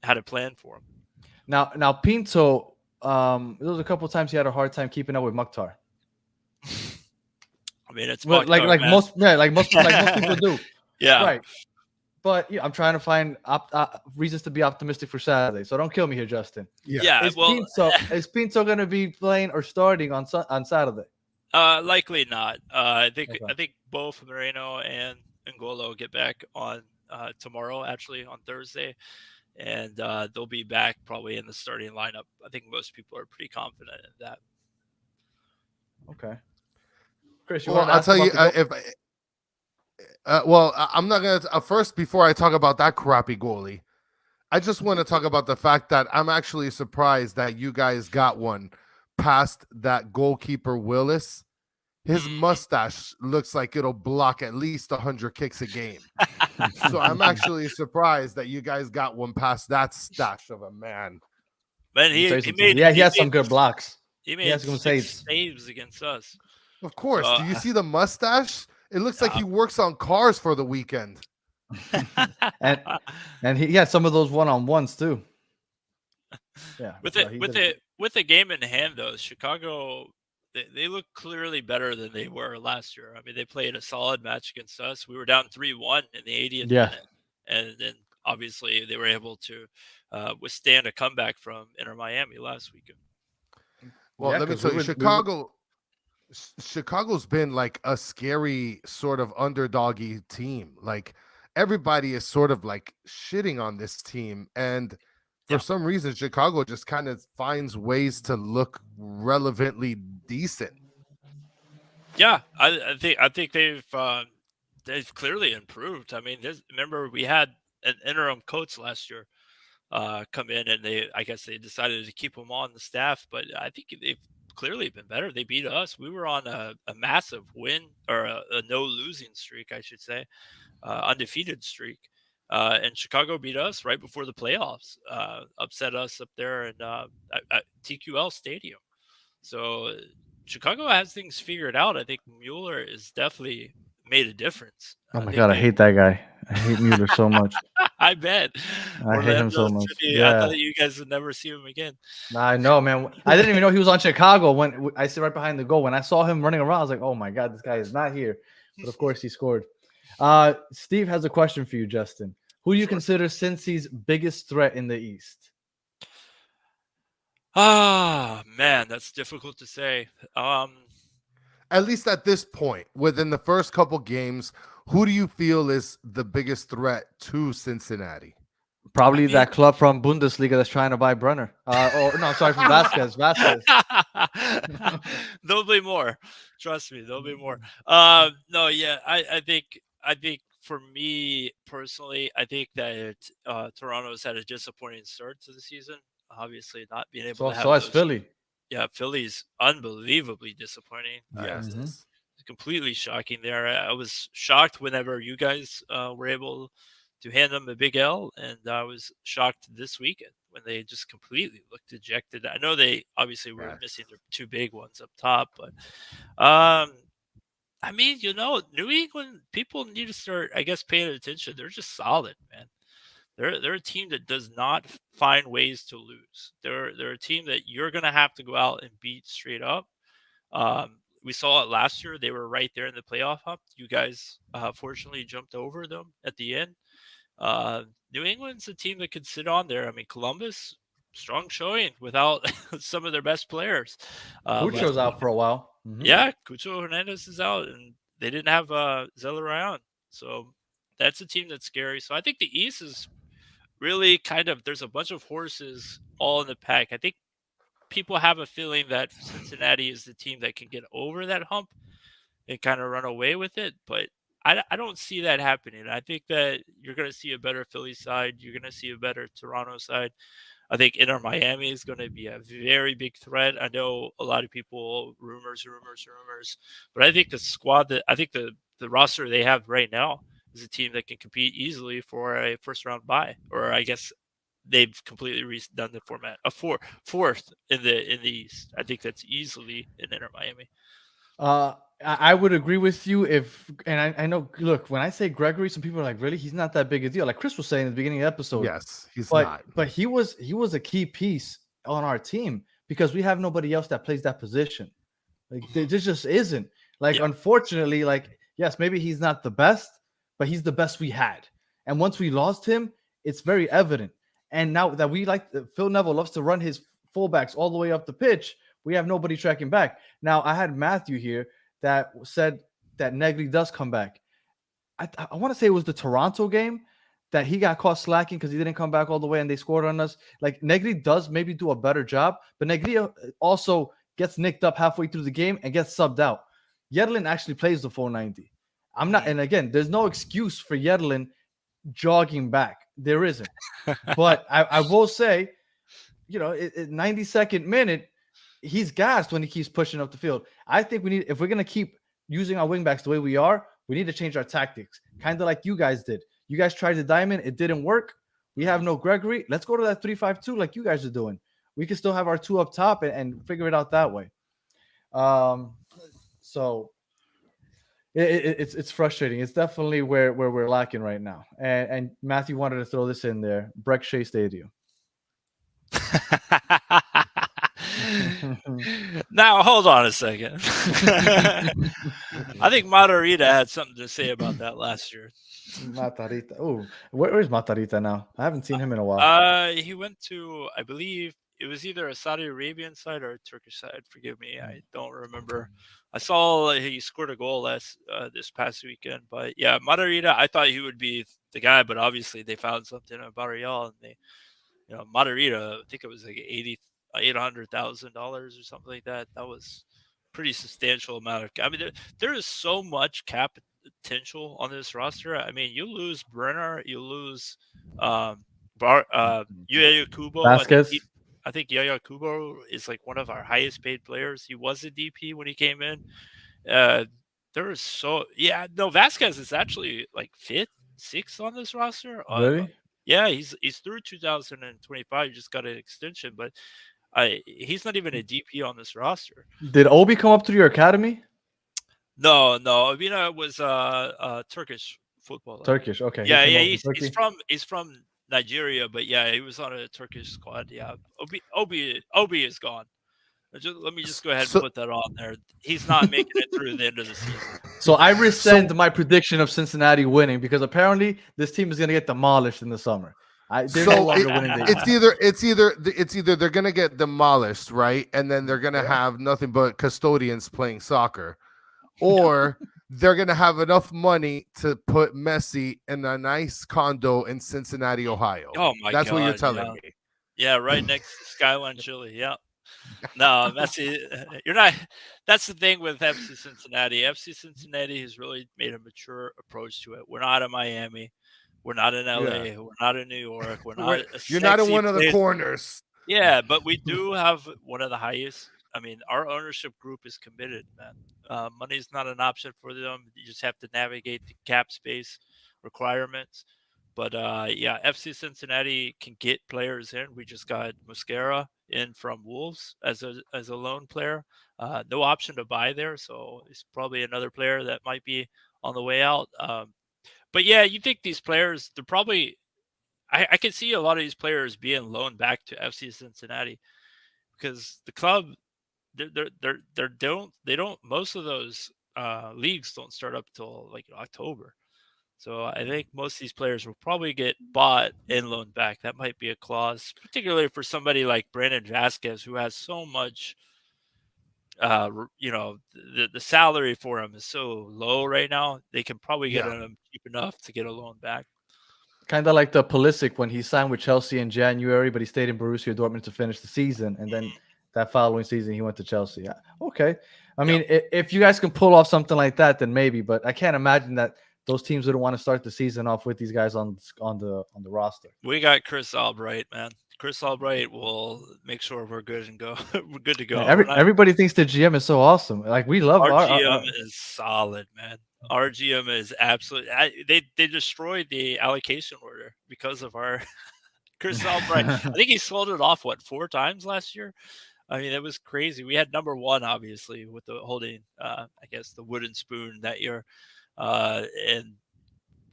had a plan for him. Now Pinto, there was a couple of times he had a hard time keeping up with Mukhtar. It's Mukhtar, like most people do. Yeah. Right. But I'm trying to find reasons to be optimistic for Saturday. So don't kill me here, Justin. Yeah. Is Pinto going to be playing or starting on Saturday? Likely not. I think both Moreno and Ngolo get back on tomorrow, actually on Thursday, and they'll be back probably in the starting lineup. I think most people are pretty confident in that. Okay. Chris, I'll tell you I'm not going to first, before I talk about that crappy goalie, I just want to talk about the fact that I'm actually surprised that you guys got one past that goalkeeper Willis. His mustache looks like it'll block at least 100 kicks a game. So I'm actually surprised that you guys got one past that stash of a man. Man, he had some good blocks. He made some saves against us. Of course. Do you see the mustache? It looks like he works on cars for the weekend. and he had some of those one-on-ones too. Yeah. With with the game in hand, though, Chicago, they look clearly better than they were last year. I mean, they played a solid match against us. We were down 3-1 in the 80th Yeah. minute, and then obviously they were able to withstand a comeback from Inter Miami last weekend. Well, Yeah, let me 'cause tell you, we were- Chicago's been like a scary sort of underdoggy team. Like everybody is sort of like shitting on this team, and for Yeah. some reason, Chicago just kind of finds ways to look relevantly decent. Yeah, I think they've clearly improved. I mean, remember we had an interim coach last year come in, and I guess they decided to keep him on the staff, but I think they've clearly been better. They beat us. We were on a massive win or a no losing streak, I should say, undefeated streak. And Chicago beat us right before the playoffs, upset us up there at TQL Stadium. So Chicago has things figured out. I think Mueller has definitely made a difference. Oh I my think God, I hate that guy. I hate Mueller so much. I bet. I hate him so Orlando much. City, I Yeah. thought you guys would never see him again. I know, man. I didn't even know he was on Chicago when I sit right behind the goal. When I saw him running around, I was like, "Oh my God, this guy is not here." But of course, he scored. Steve has a question for you, Justin. Who do you Sure. consider Cincy's biggest threat in the East? Ah, man, that's difficult to say. At least at this point, within the first couple games, who do you feel is the biggest threat to Cincinnati? Probably mean- that club from Bundesliga that's trying to buy Brenner. No, sorry, from Vasquez. Vasquez. There'll be more. Trust me, there'll be more. No, yeah, I think for me personally, I think that Toronto's had a disappointing start to the season. Obviously, not being able to have So has those- Philly. Yeah, Philly's unbelievably disappointing. Yes. It's completely shocking there. I was shocked whenever you guys were able to hand them a big L, and I was shocked this weekend when they just completely looked dejected. I know they obviously were Yes. missing their two big ones up top, but I mean, New England people need to start, I guess, paying attention. They're just solid, man. They're a team that does not find ways to lose. They're a team that you're gonna have to go out and beat straight up. We saw it last year. They were right there in the playoff hunt. You guys fortunately jumped over them at the end. New England's a team that could sit on there. I mean, Columbus, strong showing without some of their best players. Pucho's out for a while. Mhm. Yeah, Cucho Hernandez is out, and they didn't have Zeller so that's a team that's scary. So I think the East is really there's a bunch of horses all in the pack. I think people have a feeling that Cincinnati is the team that can get over that hump and kind of run away with it, but I don't see that happening. I think that you're going to see a better Philly side. You're going to see a better Toronto side. I think Inter Miami is going to be a very big threat. I know a lot of people rumors, but I think the roster they have right now is a team that can compete easily for a first round bye, or I guess they've completely redone the format. Fourth in the East. I think that's easily in Inter Miami. I would agree with you I know. Look, when I say Gregory, some people are like, "Really? He's not that big a deal." Like Chris was saying at the beginning of the episode. Yes, he's not. But he was a key piece on our team because we have nobody else that plays that position. Like there just isn't. Like unfortunately, like yes, maybe he's not the best, but he's the best we had. And once we lost him, it's very evident. And now that Phil Neville loves to run his fullbacks all the way up the pitch, we have nobody tracking back. Now I had Matthew here that said that Negri does come back. I want to say it was the Toronto game that he got caught slacking because he didn't come back all the way and they scored on us. Like Negri does maybe do a better job, but Negri also gets nicked up halfway through the game and gets subbed out. Yedlin actually plays the 490. And again, there's no excuse for Yedlin jogging back. There isn't. But I will say, 92nd minute, he's gassed when he keeps pushing up the field. I think if we're going to keep using our wingbacks the way we are, we need to change our tactics, kind of like you guys did. You guys tried the diamond. It didn't work. We have no Gregory. Let's go to that 3-5-2 like you guys are doing. We can still have our two up top and figure it out that way. So it's frustrating. It's definitely where we're lacking right now. And Matthew wanted to throw this in there. Breck Shea Stadium. Now, hold on a second. I think Matarita had something to say about that last year. Matarita. Oh, where's Matarita now? I haven't seen him in a while. He went to, I believe it was either a Saudi Arabian side or a Turkish side. Forgive me, I don't remember. I saw he scored a goal this past weekend, but yeah, Matarita. I thought he would be the guy, but obviously they found something about Real, and they, Matarita. I think it was like $800,000 or something like that. That was pretty substantial amount of. I mean, there is so much cap potential on this roster. I mean, you lose Brenner, you lose Yaya Kubo. Vasquez. I think Yaya Kubo is like one of our highest paid players. He was a DP when he came in. There is Vasquez is actually like fifth, sixth on this roster. Really? Yeah, he's through 2025. He just got an extension, but he's not even a DP on this roster. Did Obi come up through your academy? No. Avina was a Turkish footballer. Turkish, okay. Yeah, he's from Nigeria, but yeah, he was on a Turkish squad. Yeah, Obi is gone. Let me just go ahead and put that on there. He's not making it through the end of the season. So I rescind my prediction of Cincinnati winning because apparently this team is going to get demolished in the summer. It's either they're going to get demolished, right, and then they're going to have nothing but custodians playing soccer, or they're going to have enough money to put Messi in a nice condo in Cincinnati, Ohio. Oh my God! That's what you're telling me. Yeah, right next to Skyline Chili. Yeah. No, Messi, you're not. That's the thing with FC Cincinnati. FC Cincinnati has really made a mature approach to it. We're not in Miami. We're not in LA. Yeah. We're not in New York. We're not. You're not in one of the corners. Yeah, but we do have one of the highest. I mean, our ownership group is committed, man. Money is not an option for them. You just have to navigate the cap space requirements. But FC Cincinnati can get players in. We just got Mosquera in from Wolves as a loan player. No option to buy there, so it's probably another player that might be on the way out. But yeah, you think these players? They're probably. I can see a lot of these players being loaned back to FC Cincinnati because the club, they don't. Most of those leagues don't start up till like October. So I think most of these players will probably get bought and loaned back. That might be a clause, particularly for somebody like Brandon Vasquez, who has so much. The salary for him is so low right now. They can probably get him cheap enough to get a loan back. Kind of like the Pulisic when he signed with Chelsea in January, but he stayed in Borussia Dortmund to finish the season, and then that following season he went to Chelsea. Yeah. Okay, I mean, if you guys can pull off something like that, then maybe. But I can't imagine that those teams wouldn't want to start the season off with these guys on the roster. We got Chris Albright, man. Chris Albright will make sure we're good and go. We're good to go. Yeah, everybody thinks the GM is so awesome. Like we love our GM is solid, man. Our GM is absolutely. They destroyed the allocation order because of our Chris Albright. I think he sold it off 4 times last year. I mean, it was crazy. We had number 1, obviously, with the holding, I guess, the wooden spoon that year. And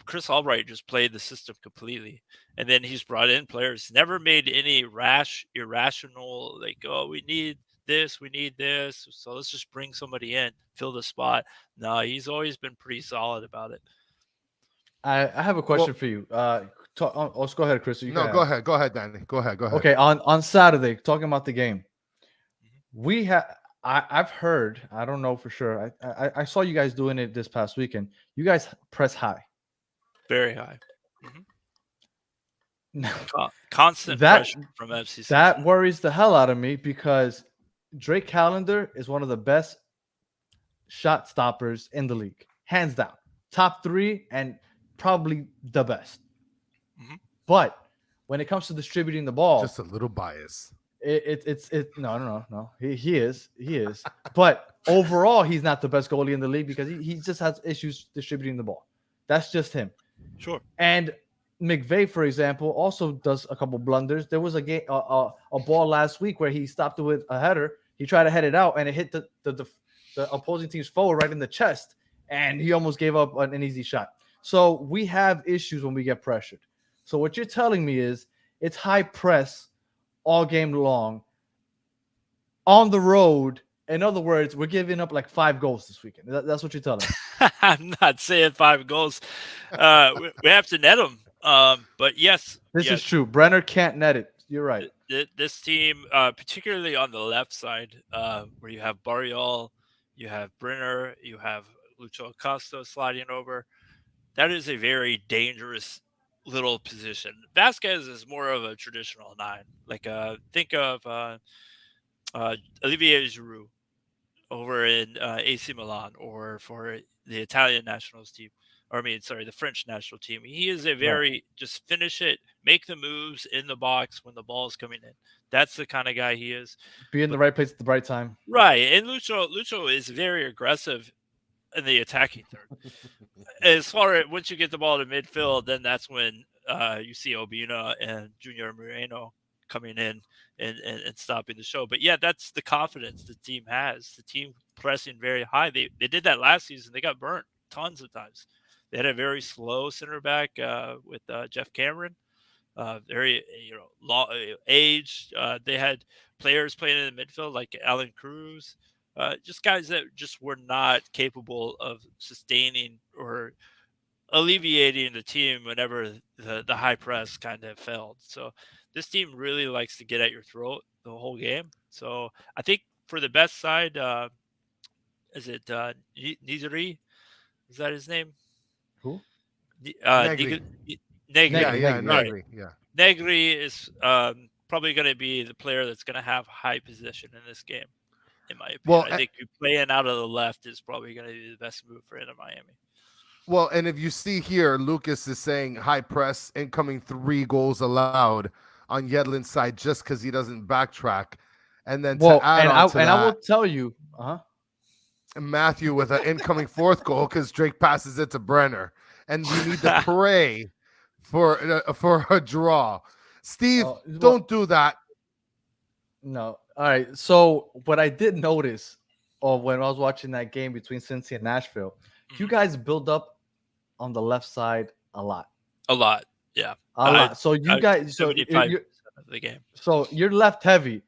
Chris Albright just played the system completely, and then he's brought in players. Never made any irrational like, oh, we need this, so let's just bring somebody in, fill the spot. No, he's always been pretty solid about it. I have a question for you. Let's go ahead, Chris. Go ahead, Danny. Go ahead. Okay, on Saturday, talking about the game, we have. I've heard. I don't know for sure. I saw you guys doing it this past weekend. You guys press high, very high. Constant pressure from FC. That worries the hell out of me because Drake Callender is one of the best shot stoppers in the league, hands down, top 3 and probably the best. But when it comes to distributing the ball, just a little bias. No. He is. But overall, he's not the best goalie in the league because he just has issues distributing the ball. That's just him. Sure. And McVay, for example, also does a couple blunders. There was a ball last week where he stopped it with a header. He tried to head it out, and it hit the opposing team's forward right in the chest, and he almost gave up an easy shot. So we have issues when we get pressured. So what you're telling me is it's high press all game long on the road. In other words, we're giving up like 5 goals this weekend. That's what you're telling me. I'm not saying 5 goals. We have to net them. But yes, This is yes. true. Brenner can't net it. You're right. This team, particularly on the left side, where you have Barriol, you have Brenner, you have Lucho Acosta sliding over, that is a very dangerous little position. Vasquez is more of a traditional 9. Like, think of Olivier Giroud over in AC Milan, or for the Italian nationals team, or I mean, sorry, the French national team. He is a Right. very just finish it, make the moves in the box when the ball is coming in. That's the kind of guy he is. Be in the right place at the right time. Right, and Lucho is very aggressive in the attacking third. As far as once you get the ball to midfield, then that's when you see Obina and Junior Moreno coming in and stopping the show. But yeah, that's the confidence the team has. The team pressing very high. They did that last season. They got burnt tons of times. They had a very slow center back with Jeff Cameron. Very long age. They had players playing in the midfield like Alan Cruz. Just guys that just were not capable of sustaining or alleviating the team whenever the high press kind of failed. So this team really likes to get at your throat the whole game. So I think for the best side, is it Nizari? Is that his name? Who? Negri. Negri. Yeah, yeah, Negri, Right. Negri. Yeah. Negri is probably going to be the player that's going to have high position in this game, in my opinion. Well, I think playing out of the left is probably going to be the best move for Inter Miami. Well, and if you see here, Lucas is saying high press, incoming 3 goals allowed on Yedlin's side just because he doesn't backtrack. And then Well, to add and on to I will that, tell you, Matthew with an incoming 4th goal because Drake passes it to Brenner. And we need to pray for a draw. Steve, well, don't do that. no. All right. So what I did notice, or when I was watching that game between Cincy and Nashville, you guys build up on the left side a lot. A lot, yeah. A lot. So you guys, so 75% you're, of the game. so you're left heavy.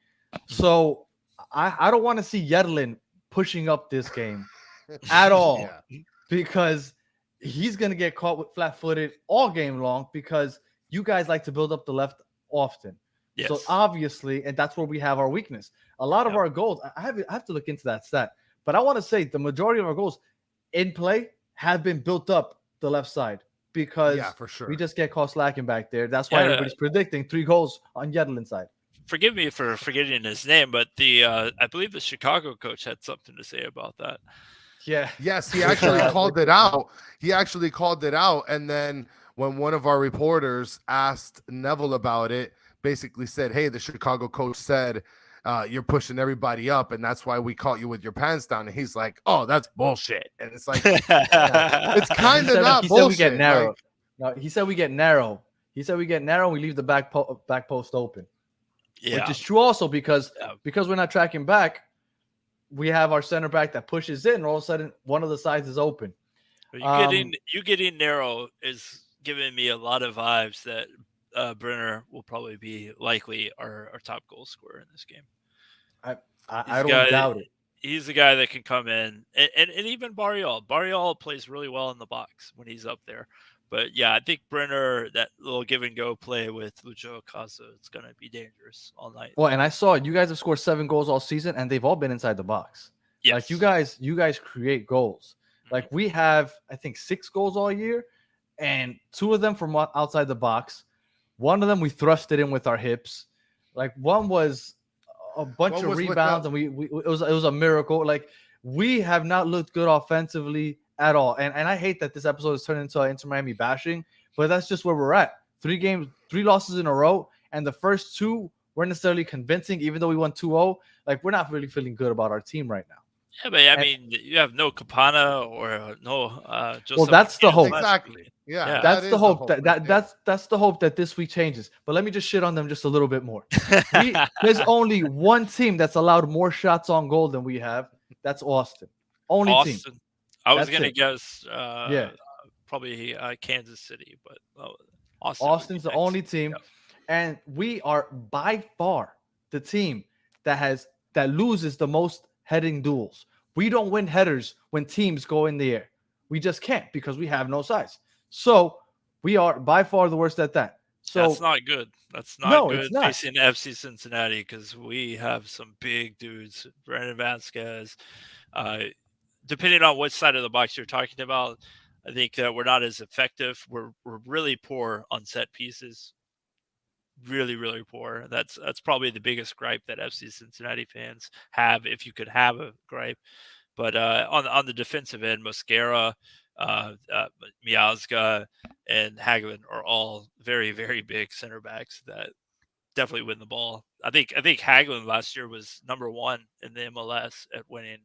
So I don't want to see Yedlin pushing up this game at all Yeah. because he's gonna get caught with flat-footed all game long because you guys like to build up the left often. Yes. So obviously, and that's where we have our weakness. A lot of Yeah. our goals, I have to look into that stat, but I want to say the majority of our goals in play have been built up the left side because Yeah, for sure. we just get caught slacking back there. That's why Yeah. everybody's predicting 3 goals on Yedlin's side. Forgive me for forgetting his name, but the I believe the Chicago coach had something to say about that. Yeah. Yes, he actually called it out. He actually called it out. And then when one of our reporters asked Neville about it, basically said, hey, the Chicago coach said, you're pushing everybody up, and that's why we caught you with your pants down. And he's like, oh, that's bullshit. And it's like, it's kind of not He bullshit. said we get narrow. Like, No, he said we get narrow. He said we get narrow. We leave the back post open, Yeah. which is true also because Yeah. we're not tracking back. We have our center back that pushes in, and all of a sudden one of the sides is open. You getting narrow is giving me a lot of vibes that Brenner will probably be likely our top goal scorer in this game. I don't doubt it. He's the guy that can come in, and even Barriol. Barriol plays really well in the box when he's up there. But yeah, I think Brenner, that little give and go play with Lucho Acosta, it's going to be dangerous all night. Well, and I saw you guys have scored 7 goals all season, and they've all been inside the box. Yes. Like you guys create goals. Like we have, I think, 6 goals all year, and 2 of them from outside the box. One of them we thrust it in with our hips. Like one was a bunch One of was with rebounds, the- and it was a miracle. Like we have not looked good offensively at all. And I hate that this episode is turned into Inter Miami bashing, but that's just where we're at. 3 losses in a row, and the first 2 weren't necessarily convincing, even though we won 2-0. Like we're not really feeling good about our team right now. Yeah, but I mean, you have no Campana or no. Well, that's the hope. Exactly. Yeah, Yeah. That's that the is hope. right there. That's the hope that this week changes. But let me just shit on them just a little bit more. There's only one team that's allowed more shots on goal than we have. That's Austin. Only team. Austin. I was That's going to it. guess. Yeah. Probably Kansas City, but Austin. would be Austin's the next. only team, Yep. and we are by far the team that has that loses the most heading duels. We don't win headers when teams go in the air. We just can't because we have no size. So we are by far the worst at that. That's So not good. That's not no, good it's not. facing FC Cincinnati because we have some big dudes. Brandon Vasquez. Uh, Depending on what side of the box you're talking about, I think that we're not as effective. We're really poor on set pieces. Really, really poor. That's probably the biggest gripe that FC Cincinnati fans have, if you could have a gripe. But on the defensive end, Mosquera, Miazga, and Hagelin are all very, very big center backs that definitely win the ball. I think Hagelin last year was number one in the MLS at winning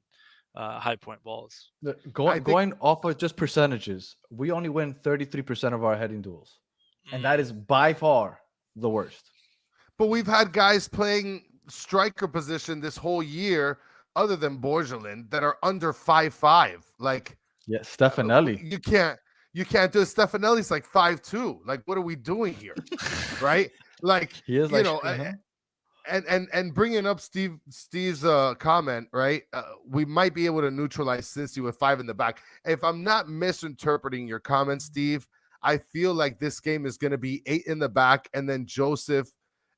high point balls. I think Going off of just percentages, we only win 33% of our heading duels, and that is by far the worst. But we've had guys playing striker position this whole year, other than Borgelin, that are under 5'5". Like Yeah, Stefanelli. you can't do it. Stefanelli's like 5'2". Like, what are we doing here? Right? Like, He is you like, know, and bringing up Steve's comment, right? We might be able to neutralize Cincy with 5 in the back. If I'm not misinterpreting your comment, Steve, I feel like this game is going to be 8 in the back, and then Joseph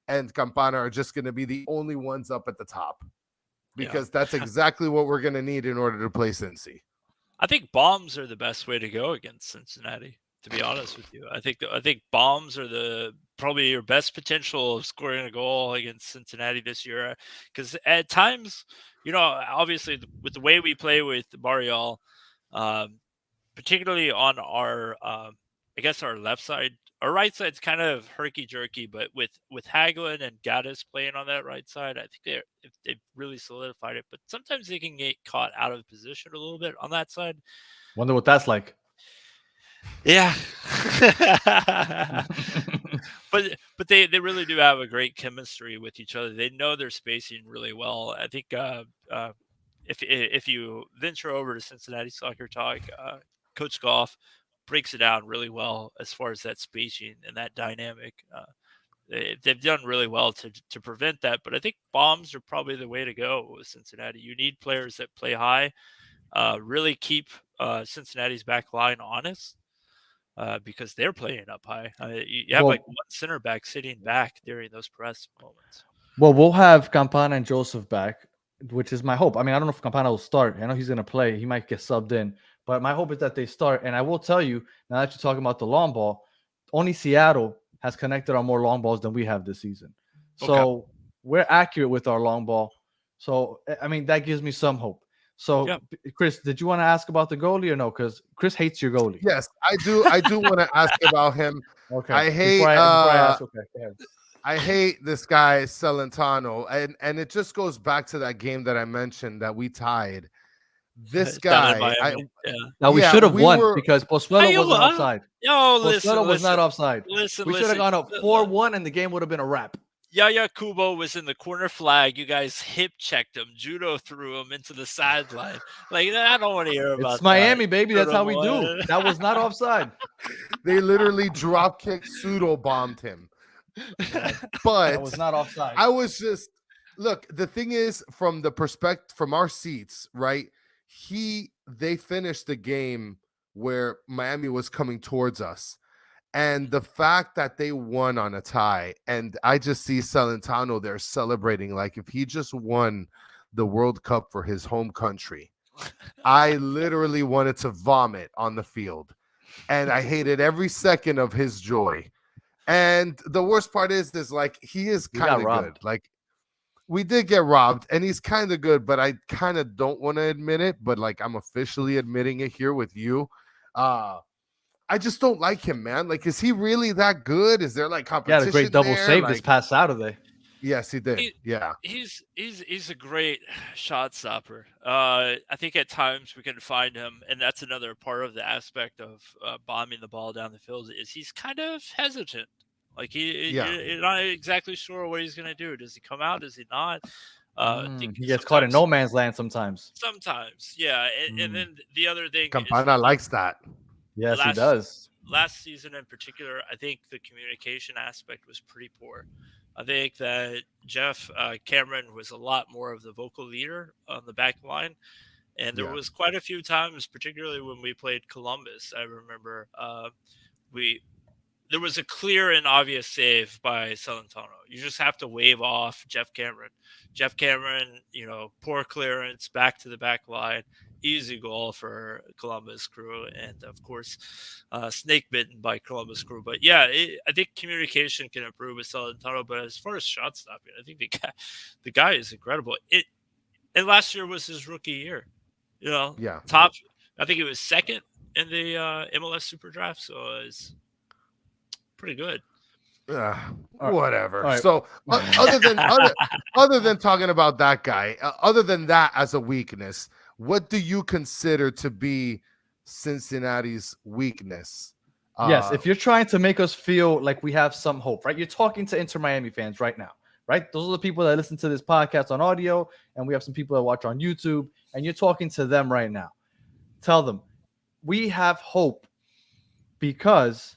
and Campana are just going to be the only ones up at the top, because that's exactly what we're going to need in order to play Cincy. I think bombs are the best way to go against Cincinnati. To be honest with you, I think bombs are probably your best potential of scoring a goal against Cincinnati this year. Because at times, obviously with the way we play with Barrial, particularly on our, I guess our left side, our right side's kind of herky jerky. But with Hagelin and Gaddis playing on that right side, I think they've really solidified it. But sometimes they can get caught out of position a little bit on that side. Wonder what that's like. Yeah. but they really do have a great chemistry with each other. They know their spacing really well. I think if you venture over to Cincinnati Soccer Talk, Coach Goff breaks it down really well as far as that spacing and that dynamic. They've done really well to prevent that. But I think bombs are probably the way to go with Cincinnati. You need players that play high, really keep Cincinnati's back line honest. Because they're playing up high. You have like one center back sitting back during those press moments. Well, we'll have Campana and Joseph back, which is my hope. I mean, I don't know if Campana will start. I know he's going to play. He might get subbed in. But my hope is that they start. And I will tell you, now that you're talking about the long ball, only Seattle has connected on more long balls than we have this season. So we're accurate with our long ball. So, I mean, that gives me some hope. So, Chris, did you want to ask about the goalie or no? Because Chris hates your goalie. Yes, I do. I do want to ask about him. Okay. I hate. Before I ask, okay, go ahead. I hate this guy Celentano, and it just goes back to that game that I mentioned that we tied. This guy, now we should have won because Pozuelo wasn't offside. Pozuelo was not offside. We should have gone up 4-1, and the game would have been a wrap. Yaya Kubo was in the corner flag. You guys hip checked him, judo threw him into the sideline. Like, I don't want to hear about It's Miami, baby. That's how we do. That was not offside. They literally drop kick pseudo bombed him. But that was not offside. I was just look. The thing is, from the perspective from our seats, right? They finished the game where Miami was coming towards us. And the fact that they won on a tie, and I just see Celentano there celebrating like if he just won the World Cup for his home country. I literally wanted to vomit on the field, and I hated every second of his joy. And the worst part is like he is kind of good. Like we did get robbed, and he's kind of good, but I kind of don't want to admit it. But like I'm officially admitting it here with you. I just don't like him, man. Like, is he really that good? Is there like competition? He had a great double save like, this past Saturday. Yes, he did. He's a great shot stopper. I think at times we can find him, and that's another part of the aspect of bombing the ball down the field is he's kind of hesitant. Like you're not exactly sure what he's going to do. Does he come out? Does he not? He gets caught in no man's land sometimes. Sometimes, yeah. And then the other thing, Campana likes that. Yes, he does. Last season in particular, I think the communication aspect was pretty poor. I think that Jeff Cameron was a lot more of the vocal leader on the back line. And there Yeah. was quite a few times, particularly when we played Columbus. I remember we there was a clear and obvious save by Celentano. You just have to wave off Jeff Cameron. Jeff Cameron, poor clearance, back to the back line, easy goal for Columbus Crew, and of course, snake bitten by Columbus Crew. But yeah, I think communication can improve with Celentano. But as far as shot stopping, I think the guy is incredible. And last year was his rookie year. Yeah. Top. I think it was second in the MLS Super Draft, so it's pretty good. Whatever. All right. So other than talking about that guy, other than that as a weakness, what do you consider to be Cincinnati's weakness? Yes, if you're trying to make us feel like we have some hope, right? You're talking to Inter Miami fans right now, right? Those are the people that listen to this podcast on audio, and we have some people that watch on YouTube, and you're talking to them right now. Tell them we have hope because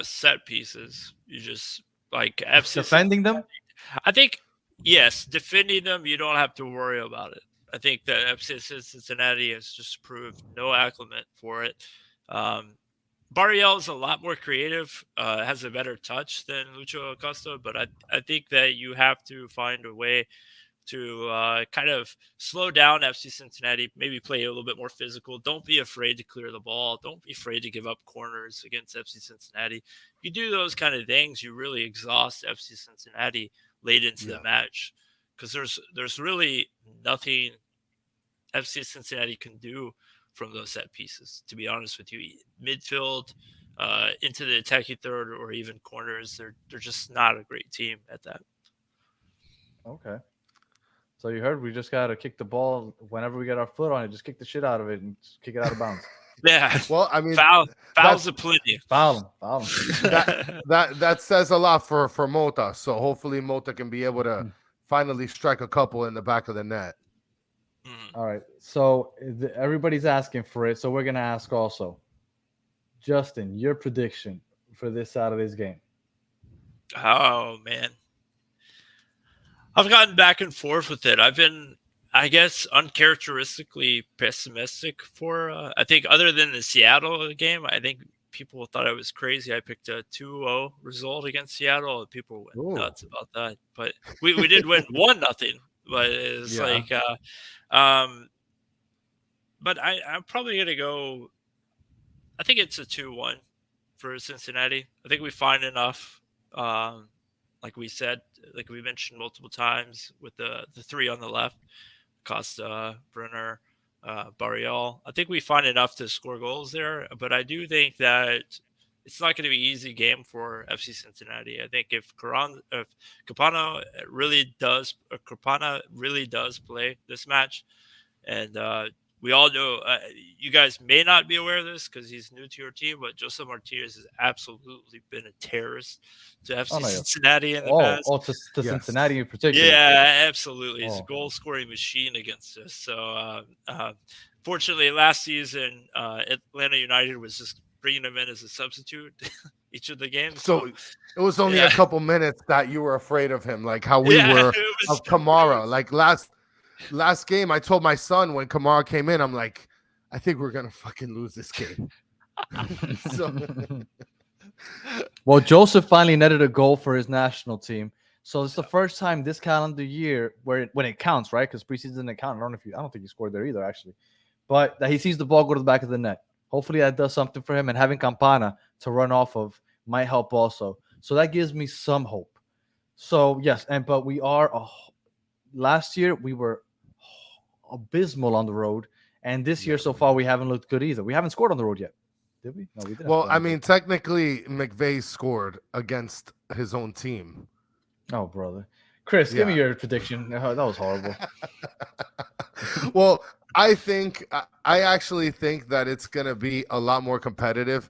Set pieces. You just like FC defending them. I think yes, defending them. You don't have to worry about it. I think that FC Cincinnati has just proved no acclimate for it. Barriel is a lot more creative, has a better touch than Lucho Acosta, but I think that you have to find a way to kind of slow down FC Cincinnati, maybe play a little bit more physical. Don't be afraid to clear the ball. Don't be afraid to give up corners against FC Cincinnati. If you do those kind of things, you really exhaust FC Cincinnati late into the match, because there's really nothing FC Cincinnati can do from those set pieces, to be honest with you. Midfield, into the attacking third, or even corners, they're just not a great team at that. Okay. So you heard we just got to kick the ball whenever we get our foot on it. Just kick the shit out of it and just kick it out of bounds. Yeah. Well, I mean, fouls aplenty. Foul him. That says a lot for Mota. So hopefully Mota can be able to finally strike a couple in the back of the net. All right. So everybody's asking for it. So we're going to ask also. Justin, your prediction for this Saturday's game. Oh, man. I've gotten back and forth with it. I've been, I guess, uncharacteristically pessimistic for, I think, other than the Seattle game, I think people thought I was crazy. I picked a 2-0 result against Seattle, and people went nuts about that. But we did win 1-0. But it's but I'm probably going to go, I think it's a 2-1 for Cincinnati. I think we find enough, like we said, like we mentioned multiple times, with the three on the left, Costa, Brenner, Barrial. I think we find enough to score goals there, but I do think that it's not going to be an easy game for FC Cincinnati. I think if Campana really does play this match, and we all know, you guys may not be aware of this because he's new to your team, but José Martinez has absolutely been a terrorist to FC Cincinnati in the past. To Cincinnati in particular. Yeah, absolutely. He's a goal-scoring machine against us. So, fortunately, last season, Atlanta United was just bringing him in as a substitute each of the games. So it was only a couple minutes that you were afraid of him, like how we were of Kamara. Like last game, I told my son when Kamara came in, I'm like, I think we're gonna fucking lose this game. Well, Joseph finally netted a goal for his national team, so it's the first time this calendar year when it counts, right? Because preseason didn't count. I don't think he scored there either, actually. But that he sees the ball go to the back of the net. Hopefully that does something for him, and having Campana to run off of might help also. So that gives me some hope. So yes, but we are. Last year we were abysmal on the road, and this year so far we haven't looked good either. We haven't scored on the road yet, did we? No, we didn't. Well, I mean, technically McVay scored against his own team. Oh, brother. Chris, give me your prediction. That was horrible. Well, I actually think that it's going to be a lot more competitive.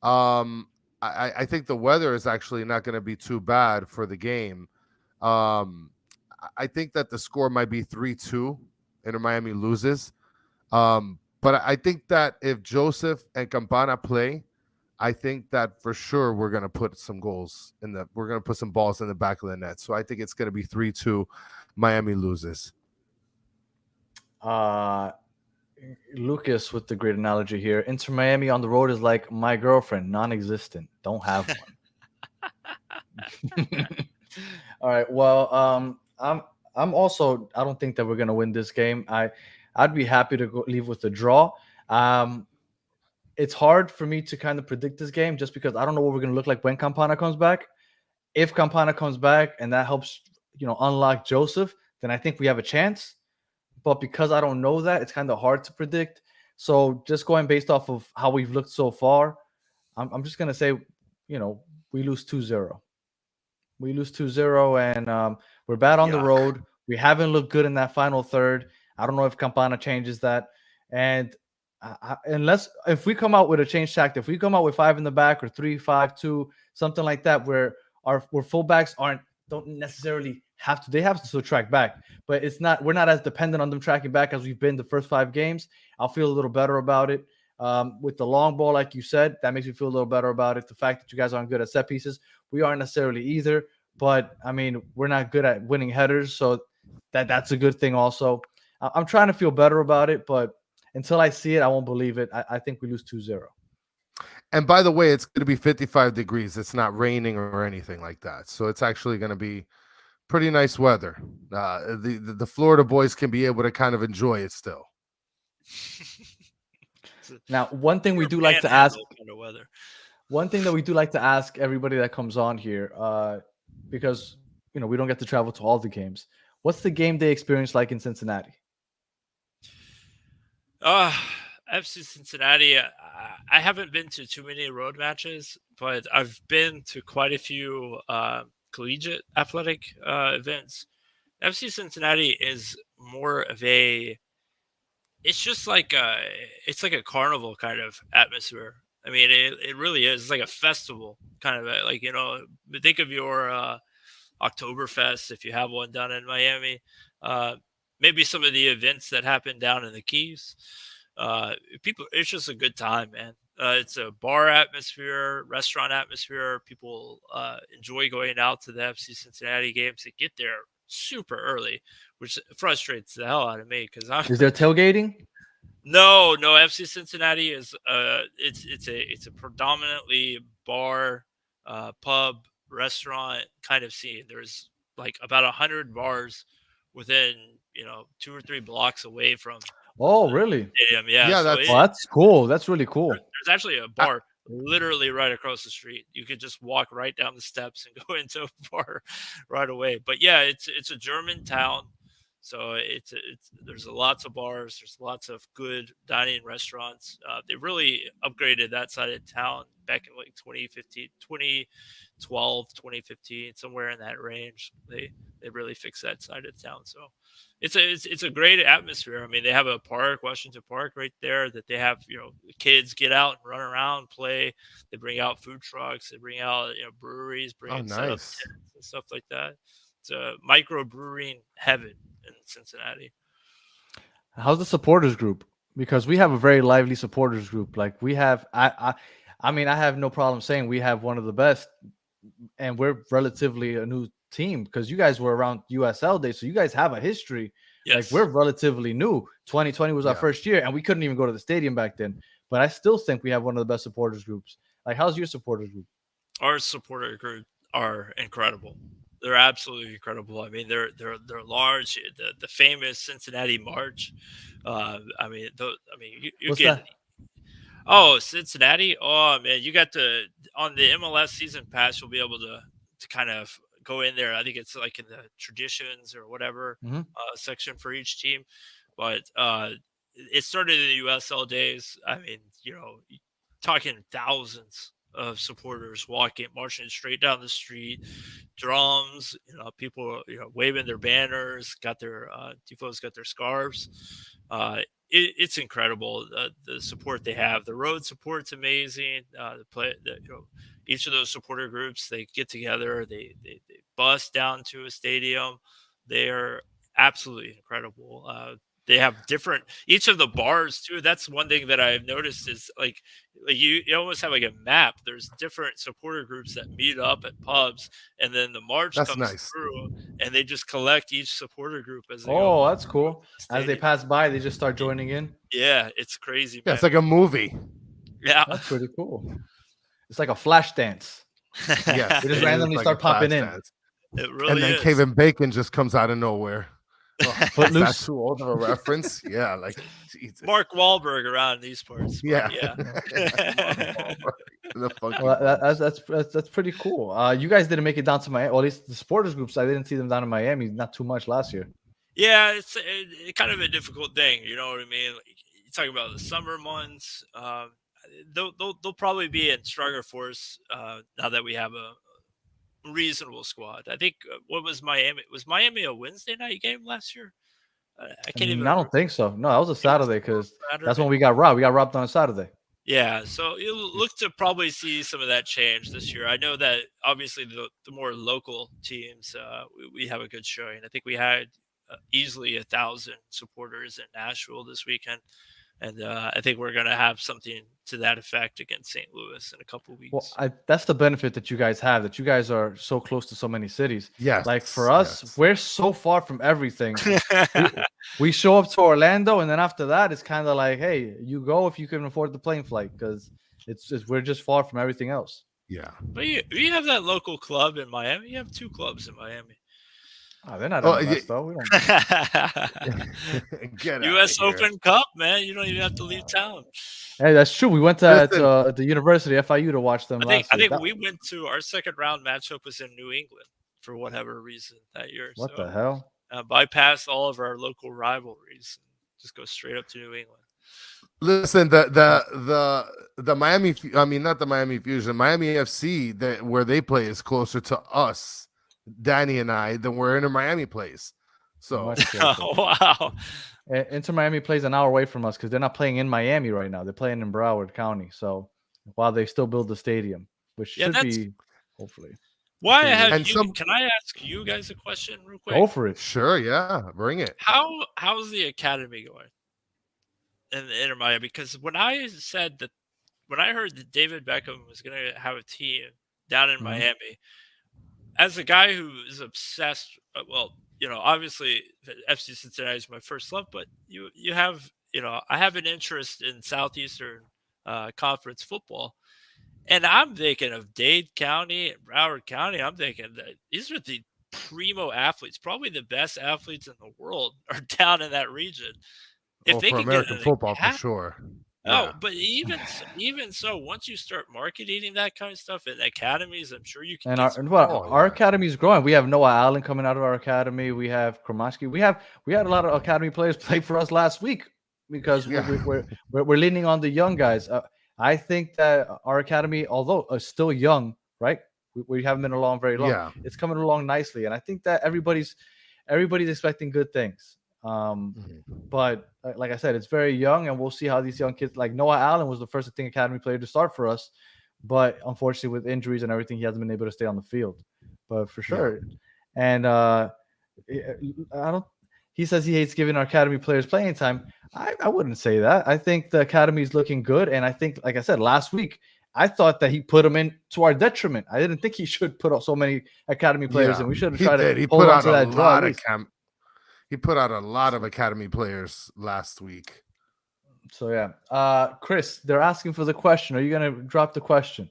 I think the weather is actually not going to be too bad for the game. I think that the score might be 3-2. Inter Miami loses. But I think that if Joseph and Campana play, I think that for sure we're gonna put some balls in the back of the net. So I think it's gonna be 3-2. Miami loses. Uh, Lucas with the great analogy here. Inter Miami on the road is like my girlfriend, non-existent. Don't have one. All right. Well, I'm also. I don't think that we're gonna win this game. I'd be happy to leave with a draw. Um, it's hard for me to kind of predict this game just because I don't know what we're gonna look like when Campana comes back. If Campana comes back and that helps, unlock Joseph, then I think we have a chance. But because I don't know that, it's kind of hard to predict. So just going based off of how we've looked so far, I'm just gonna say, we lose 2-0. We lose 2-0, and we're bad on the Yuck. road. We haven't looked good in that final third. I don't know if Campana changes that. And unless if we come out with a change tactic, if we come out with 5 in the back or 3-5-2, something like that, where where fullbacks don't necessarily have to, they have to still track back, but we're not as dependent on them tracking back as we've been the first 5 games. I'll feel a little better about it. With the long ball, like you said, that makes me feel a little better about it. The fact that you guys aren't good at set pieces, we aren't necessarily either. But I mean, we're not good at winning headers, so that's a good thing. Also, I'm trying to feel better about it, but until I see it, I won't believe it. I think we lose 2-0. And by the way, it's going to be 55 degrees. It's not raining or anything like that. So it's actually going to be pretty nice weather. The Florida boys can be able to kind of enjoy it still. Now, one thing we do like to ask, kind of weather. One thing that we do like to ask everybody that comes on here, because we don't get to travel to all the games. What's the game day experience like in Cincinnati? FC Cincinnati. I haven't been to too many road matches, but I've been to quite a few collegiate athletic events. FC Cincinnati is more of a. It's just like it's like a carnival kind of atmosphere. I mean, it really is. It's like a festival kind of like think of your Oktoberfest if you have one down in Miami. Maybe some of the events that happen down in the Keys. People, it's just a good time, man. It's a bar atmosphere, restaurant atmosphere. People enjoy going out to the FC Cincinnati games. They get there super early, which frustrates the hell out of me because I'm. Is there tailgating? No. FC Cincinnati is it's a predominantly bar, pub, restaurant kind of scene. There's like about 100 bars within 2 or 3 blocks away from. Oh, really? Stadium. Yeah. So that's cool. That's really cool. There's actually a bar literally right across the street. You could just walk right down the steps and go into a bar right away. But yeah, it's a German town. So it's there's lots of bars. There's lots of good dining restaurants. They really upgraded that side of town back in like 2015, 2012, 2015, somewhere in that range. They really fixed that side of town. So it's a great atmosphere. I mean, they have a park, Washington Park, right there that they have kids get out and run around, play. They bring out food trucks. They bring out breweries, nice. and stuff like that. It's a microbrewing heaven in Cincinnati. How's the supporters group? Because we have a very lively supporters group. Like we have, I mean, I have no problem saying we have one of the best, and we're relatively a new team because you guys were around USL days, so you guys have a history. Yes. Like we're relatively new. 2020 was our first year, and we couldn't even go to the stadium back then. But I still think we have one of the best supporters groups. Like, how's your supporters group? Our supporter group are incredible. They're absolutely incredible. I mean, they're large. The famous Cincinnati March. I mean, you What's get. that? Oh, Cincinnati. Oh man, you got on the MLS season pass. You'll be able to kind of go in there. I think it's like in the traditions or whatever section for each team. But it started in the USL days. I mean, talking thousands of supporters marching straight down the street, drums, people, waving their banners, got their tifos, got their scarves. It's incredible the support they have. The road support's amazing. Each of those supporter groups, they get together, they bus down to a stadium. They are absolutely incredible. they have different each of the bars too. That's one thing that I've noticed is like you almost have like a map. There's different supporter groups that meet up at pubs, and then the march That's comes nice. through, and they just collect each supporter group as they go Oh, along that's cool. the As they stadium. pass by, they just start joining in. Yeah, it's crazy, Yeah, man. it's like a movie. Yeah, That's pretty cool. It's like a flash dance. Yes, They just it is randomly like start a popping flash in. dance. it really And then is. Kevin Bacon just comes out of nowhere. Oh, is that Footloose. too old of a reference? Yeah, like Jesus. Mark Wahlberg around these parts. But Yeah. yeah. Mark Wahlberg, the funky Well, bunch. that's pretty cool. You guys didn't make it down to Miami, or at least the supporters groups. I didn't see them down in Miami. Not too much last year. Yeah, it's kind of a difficult thing. You know what I mean? Like, you talk about the summer months. They'll probably be in stronger force now that we have a reasonable squad. I think what was Miami? Was Miami a Wednesday night game last year? I can't even I don't think so. No, that was a Saturday because that's when we got robbed. We got robbed on a Saturday. Yeah, so you look to probably see some of that change this year. I know that obviously the more local teams, we have a good showing. I think we had easily 1,000 supporters in Nashville this weekend, and I think we're going to have something to that effect against St. Louis in a couple weeks. Well, that's the benefit that you guys have, that you guys are so close to so many cities. Yes. Like for us, yes. we're so far from everything. we show up to Orlando, and then after that, it's kind of like, hey, you go if you can afford the plane flight, because we're just far from everything else. Yeah. But you have that local club in Miami. You have 2 clubs in Miami. Oh, they're not MLS though. We don't. Get U.S. out of here. Open Cup, man. You don't even have to leave town. Hey, that's true. We went to the university FIU to watch them I last year. think we went to our second round matchup was in New England for whatever reason that year. What so, the hell? Bypassed all of our local rivalries and just go straight up to New England. Listen, the Miami, I mean, not the Miami Fusion, Miami FC, that where they play is closer to us, Danny and I, than where Inter Miami plays. So Much closer. Oh, wow. Inter Miami plays an hour away from us because they're not playing in Miami right now. They're playing in Broward County. So while they still build the stadium, which should be hopefully. Why have And you? Can I ask you guys a question real quick? Go for it. sure, yeah, bring it. How's the academy going in Inter Miami? Because when I heard that David Beckham was going to have a team down in Miami, as a guy who is obsessed, well, you know, obviously FC Cincinnati is my first love, but you have, you know, I have an interest in Southeastern Conference football, and I'm thinking of Dade County and Broward County. I'm thinking that these are the primo athletes, probably the best athletes in the world are down in that region. If they For can American get football, for sure. Oh, but even so, once you start marketing that kind of stuff in academies, I'm sure you can. Our academy is growing. We have Noah Allen coming out of our academy. We have Kromaski. We had a lot of academy players play for us last week because we're leaning on the young guys. I think that our academy, although still young, right? We haven't been along very long. Yeah. It's coming along nicely, and I think that everybody's expecting good things. But like I said, it's very young, and we'll see how these young kids, like Noah Allen was the first, I think, academy player to start for us, but unfortunately with injuries and everything, he hasn't been able to stay on the field. But for sure, and he says he hates giving our academy players playing time. I wouldn't say that. I think the academy is looking good, and I think, like I said last week, I thought that he put them in to our detriment. I didn't think he should put out so many academy players, and we should have tried to hold on to that draw. He put out a lot of academy players last week. So yeah, Chris, they're asking for the question. Are you gonna drop the question?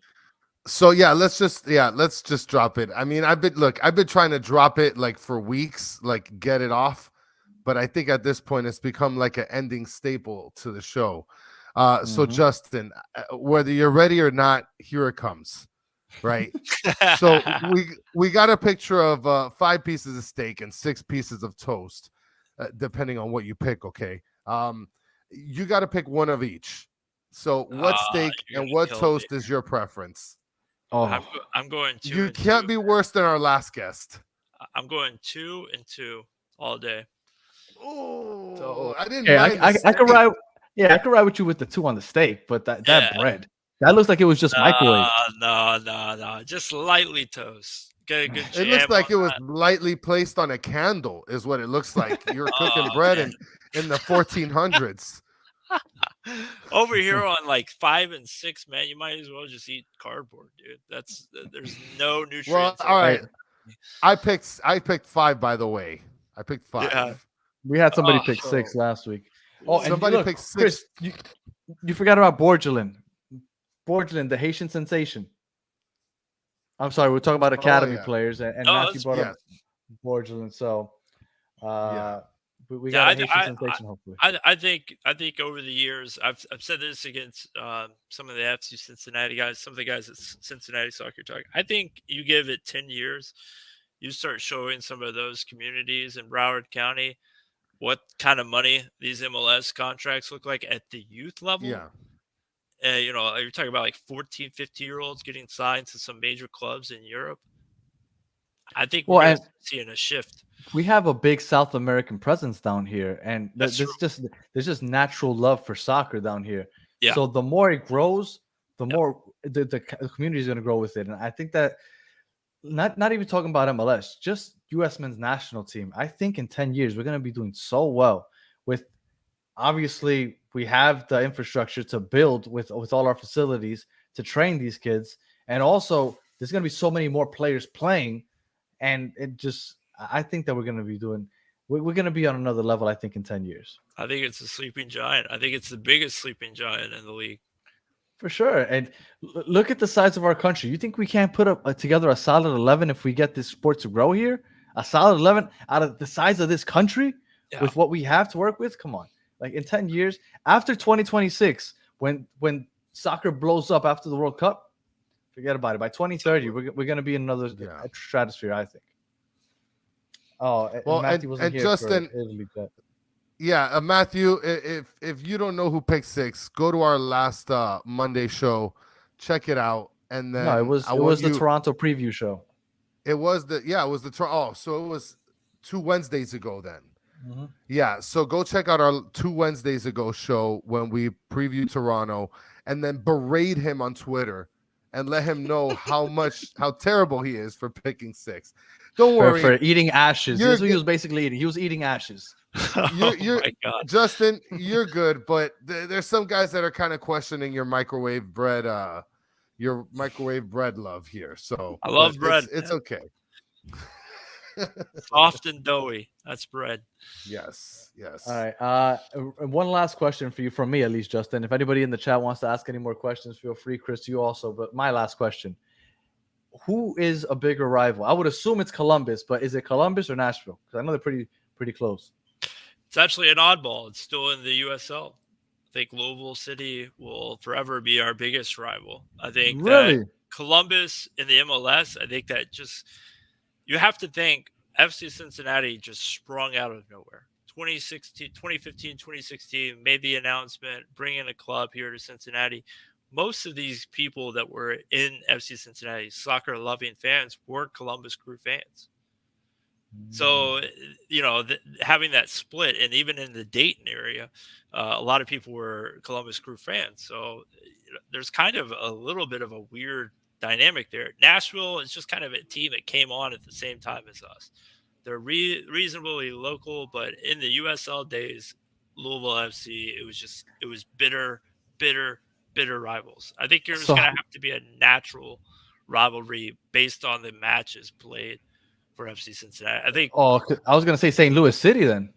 So let's just drop it. I mean, I've been trying to drop it like for weeks, like get it off, but I think at this point it's become like an ending staple to the show. So Justin, whether you're ready or not, here it comes. Right. So we got a picture of 5 pieces of steak and 6 pieces of toast, depending on what you pick. Okay. You got to pick one of each. So what steak and what toast is your preference? Oh, I'm going 2. You can't be worse than our last guest. I'm going 2 and 2 all day. Oh, I didn't. I could ride. Yeah, I could ride with you with the 2 on the steak, but that bread. That looks like it was just microwave. No. Just lightly toast. Get a good jam. It looks like it was lightly placed on a candle, is what it looks like. You're cooking bread and in the 1400s. Over here on like 5 and 6, man, you might as well just eat cardboard, dude. There's no Well, nutrients. all right. Hey, I picked 5, by the way. I picked 5. Yeah. we had somebody Oh, pick so- 6 last week. Oh, and Somebody look, picked 6. Chris, you forgot about Borgelin. Borgelin, the Haitian sensation. I'm sorry, we're talking about academy yeah. players, and No, Matthew that's- brought yes. up Borgelin. So, Yeah. we Yeah, got a Haitian sensation, hopefully. I think over the years, I've said this against some of the FC Cincinnati guys, some of the guys at Cincinnati Soccer Talk. I think you give it 10 years, you start showing some of those communities in Broward County what kind of money these MLS contracts look like at the youth level. Yeah. You know, you're talking about like 14, 15-year-olds getting signed to some major clubs in Europe. I think we're and seeing a shift. we have a big South American presence down here, and That's there's just natural love for soccer down here. Yeah. So the more it grows, the more the community is going to grow with it, and I think that not even talking about MLS, just U.S. men's national team. I think in 10 years we're going to be doing so well with. Obviously, we have the infrastructure to build with all our facilities to train these kids, and also there's going to be so many more players playing, and I think that we're going to be we're going to be on another level. I think in 10 years, I think it's a sleeping giant. I think it's the biggest sleeping giant in the league. for sure. And look at the size of our country. You think we can't put together a solid 11 if we get this sport to grow here? A solid 11 out of the size of this country with what we have to work with? Come on. Like in 10 years, after 2026, when soccer blows up after the World Cup, forget about it. By 2030, we're going to be in another stratosphere, I think. Oh, Well, Matthew wasn't and here Justin, for Italy, but yeah, Matthew, if you don't know who picked 6, go to our last Monday show, check it out, and then no, it was the Toronto preview show. It was the so it was 2 Wednesdays ago then. Mm-hmm. Yeah, so go check out our 2 Wednesdays ago show when we preview Toronto, and then berate him on Twitter and let him know how terrible he is for picking 6. Don't worry, for eating ashes. That's what he was basically eating. He was eating ashes. You're my God. Justin, you're good, but there's some guys that are kind of questioning your microwave bread love here. So I love bread. It's okay. Soft and doughy. That's bread. Yes. All right. One last question for you, from me at least, Justin. If anybody in the chat wants to ask any more questions, feel free. Chris, you also. But my last question: who is a bigger rival? I would assume it's Columbus, but is it Columbus or Nashville? Because I know they're pretty close. It's actually an oddball. It's still in the USL. I think Louisville City will forever be our biggest rival. I think that Columbus in the MLS, I think that you have to think FC Cincinnati just sprung out of nowhere. 2015, 2016, made the announcement, bringing a club here to Cincinnati. Most of these people that were in FC Cincinnati, soccer-loving fans, were Columbus Crew fans. So, having that split, and even in the Dayton area, a lot of people were Columbus Crew fans. So there's kind of a little bit of a weird dynamic there. Nashville is just kind of a team that came on at the same time as us. They're reasonably local, but in the USL days, Louisville FC, it was bitter rivals. I think there's going to have to be a natural rivalry based on the matches played for FC Cincinnati. I think. Oh, I was going to say St. Louis City then.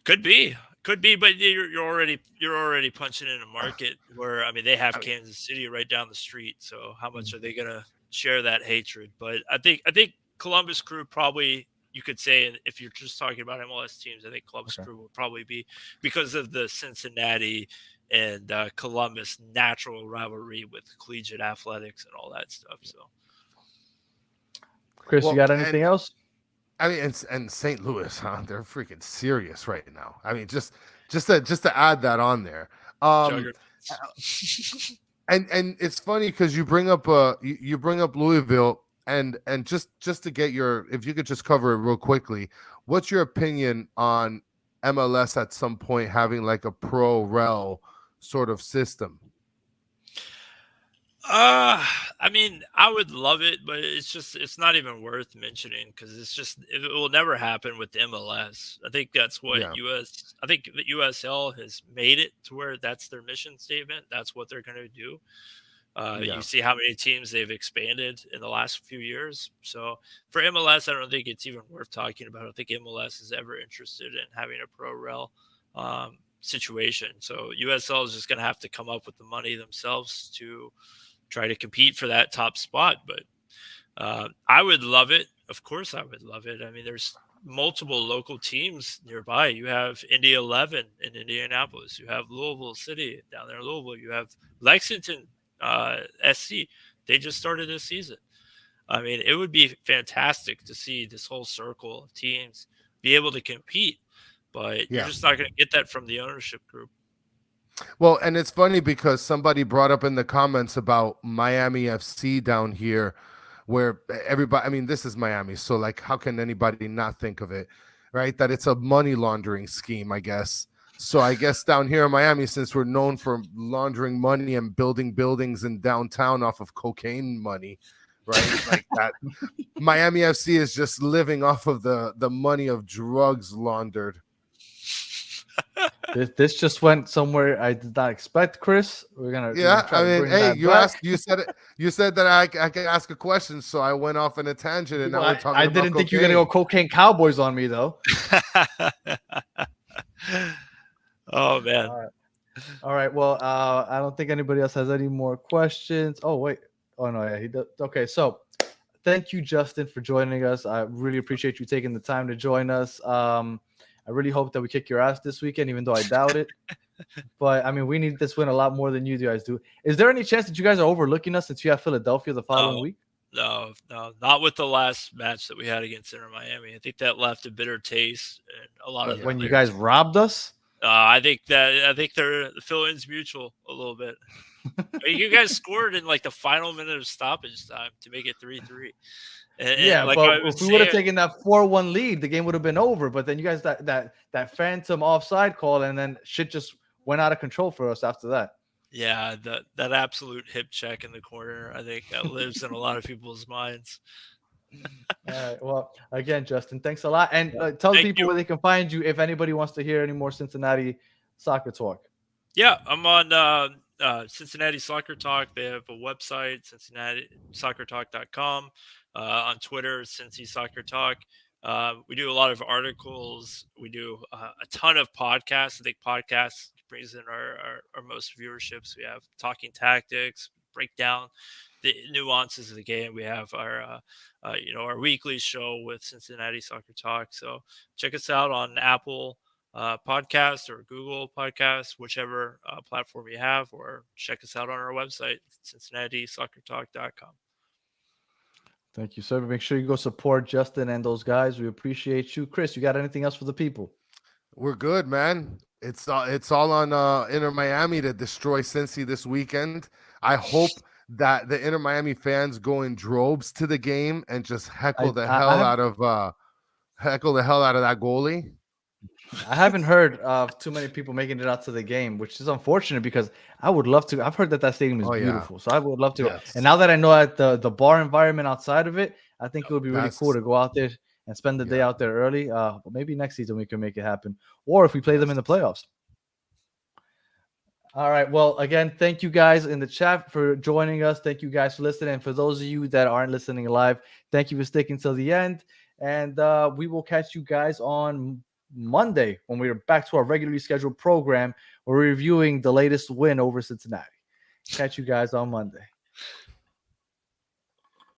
Could be, but you're already punching in a market where, I mean, they have Kansas City right down the street. So how much are they going to share that hatred? But I think Columbus Crew probably, you could say, if you're just talking about MLS teams, I think Columbus Crew will probably be, because of the Cincinnati and Columbus natural rivalry with collegiate athletics and all that stuff. So, Chris, you got anything else? I mean, and St. Louis, they're freaking serious right now. I mean, just to add that on there. And it's funny because you bring up Louisville, and just to get if you could just cover it real quickly, what's your opinion on MLS at some point having like a pro rel sort of system? I I mean, I would love it, but it's not even worth mentioning because it will never happen with the MLS. I think that's what Yeah. I think the USL has made it to where that's their mission statement. That's what they're going to do. Yeah. You see how many teams they've expanded in the last few years. So for MLS, I don't think it's even worth talking about. I don't think MLS is ever interested in having a pro rel situation. So USL is just going to have to come up with the money themselves to try to compete for that top spot. But I would love it. Of course, I would love it. I mean, there's multiple local teams nearby. You have Indy 11 in Indianapolis. You have Louisville City down there in Louisville. You have Lexington SC. They just started this season. I mean, it would be fantastic to see this whole circle of teams be able to compete, but you're Yeah. just not going to get that from the ownership group. Well, and it's funny because somebody brought up in the comments about Miami FC down here, where everybody, I mean, this is Miami. So, like, how can anybody not think of it, right? That it's a money laundering scheme, I guess. So, I guess down here in Miami, since we're known for laundering money and building buildings in downtown off of cocaine money, right? Like that, Miami FC is just living off of the money of drugs laundered. This just went somewhere I did not expect, Chris. We're gonna try I to mean, bring hey, that you back. asked, you said that I could ask a question, so I went off in a tangent, and now Well, we're talking I about didn't think you were gonna go cocaine. cocaine cowboys on me though. Oh man. All right. Well, I don't think anybody else has any more questions. Oh wait. Oh no, yeah, he does. Okay, so thank you, Justin, for joining us. I really appreciate you taking the time to join us. I really hope that we kick your ass this weekend, even though I doubt it. But I mean, we need this win a lot more than you guys do. Is there any chance that you guys are overlooking us since you have Philadelphia the following week? No, not with the last match that we had against Inter Miami. I think that left a bitter taste, and a lot of When you players. guys robbed us? I think the fill-in's mutual a little bit. I mean, you guys scored in like the final minute of stoppage time to make it 3-3. Yeah, like but if we would have taken that 4-1 lead, the game would have been over. But then you guys that phantom offside call, and then shit just went out of control for us after that. Yeah, that absolute hip check in the corner, I think that lives in a lot of people's minds. All right. Well, again, Justin, thanks a lot. And tell the people where they can find you if anybody wants to hear any more Cincinnati soccer talk. Yeah, I'm on Cincinnati Soccer Talk. They have a website, CincinnatiSoccerTalk.com. On Twitter, Cincy Soccer Talk. We do a lot of articles. We do a ton of podcasts. I think podcasts brings in our most viewerships. We have Talking Tactics, break down the nuances of the game. We have our weekly show with Cincinnati Soccer Talk. So check us out on Apple Podcast or Google Podcasts, whichever platform you have, or check us out on our website, CincinnatiSoccerTalk.com. Thank you, sir. Make sure you go support Justin and those guys. We appreciate you. Chris, you got anything else for the people? We're good, man. It's all on Inter Miami to destroy Cincy this weekend. I hope that the Inter Miami fans go in droves to the game and just heckle the hell out of that goalie. I haven't heard of too many people making it out to the game, which is unfortunate because I would love to. I've heard that stadium is beautiful, so I would love to go. And now that I know that the bar environment outside of it, I think it would be really cool to go out there and spend the day out there early. But maybe next season we can make it happen, or if we play them in the playoffs. All right. Well, again, thank you guys in the chat for joining us. Thank you guys for listening. And for those of you that aren't listening live, thank you for sticking till the end. And we will catch you guys on Monday when we're back to our regularly scheduled program. We're reviewing the latest win over Cincinnati. Catch you guys on Monday.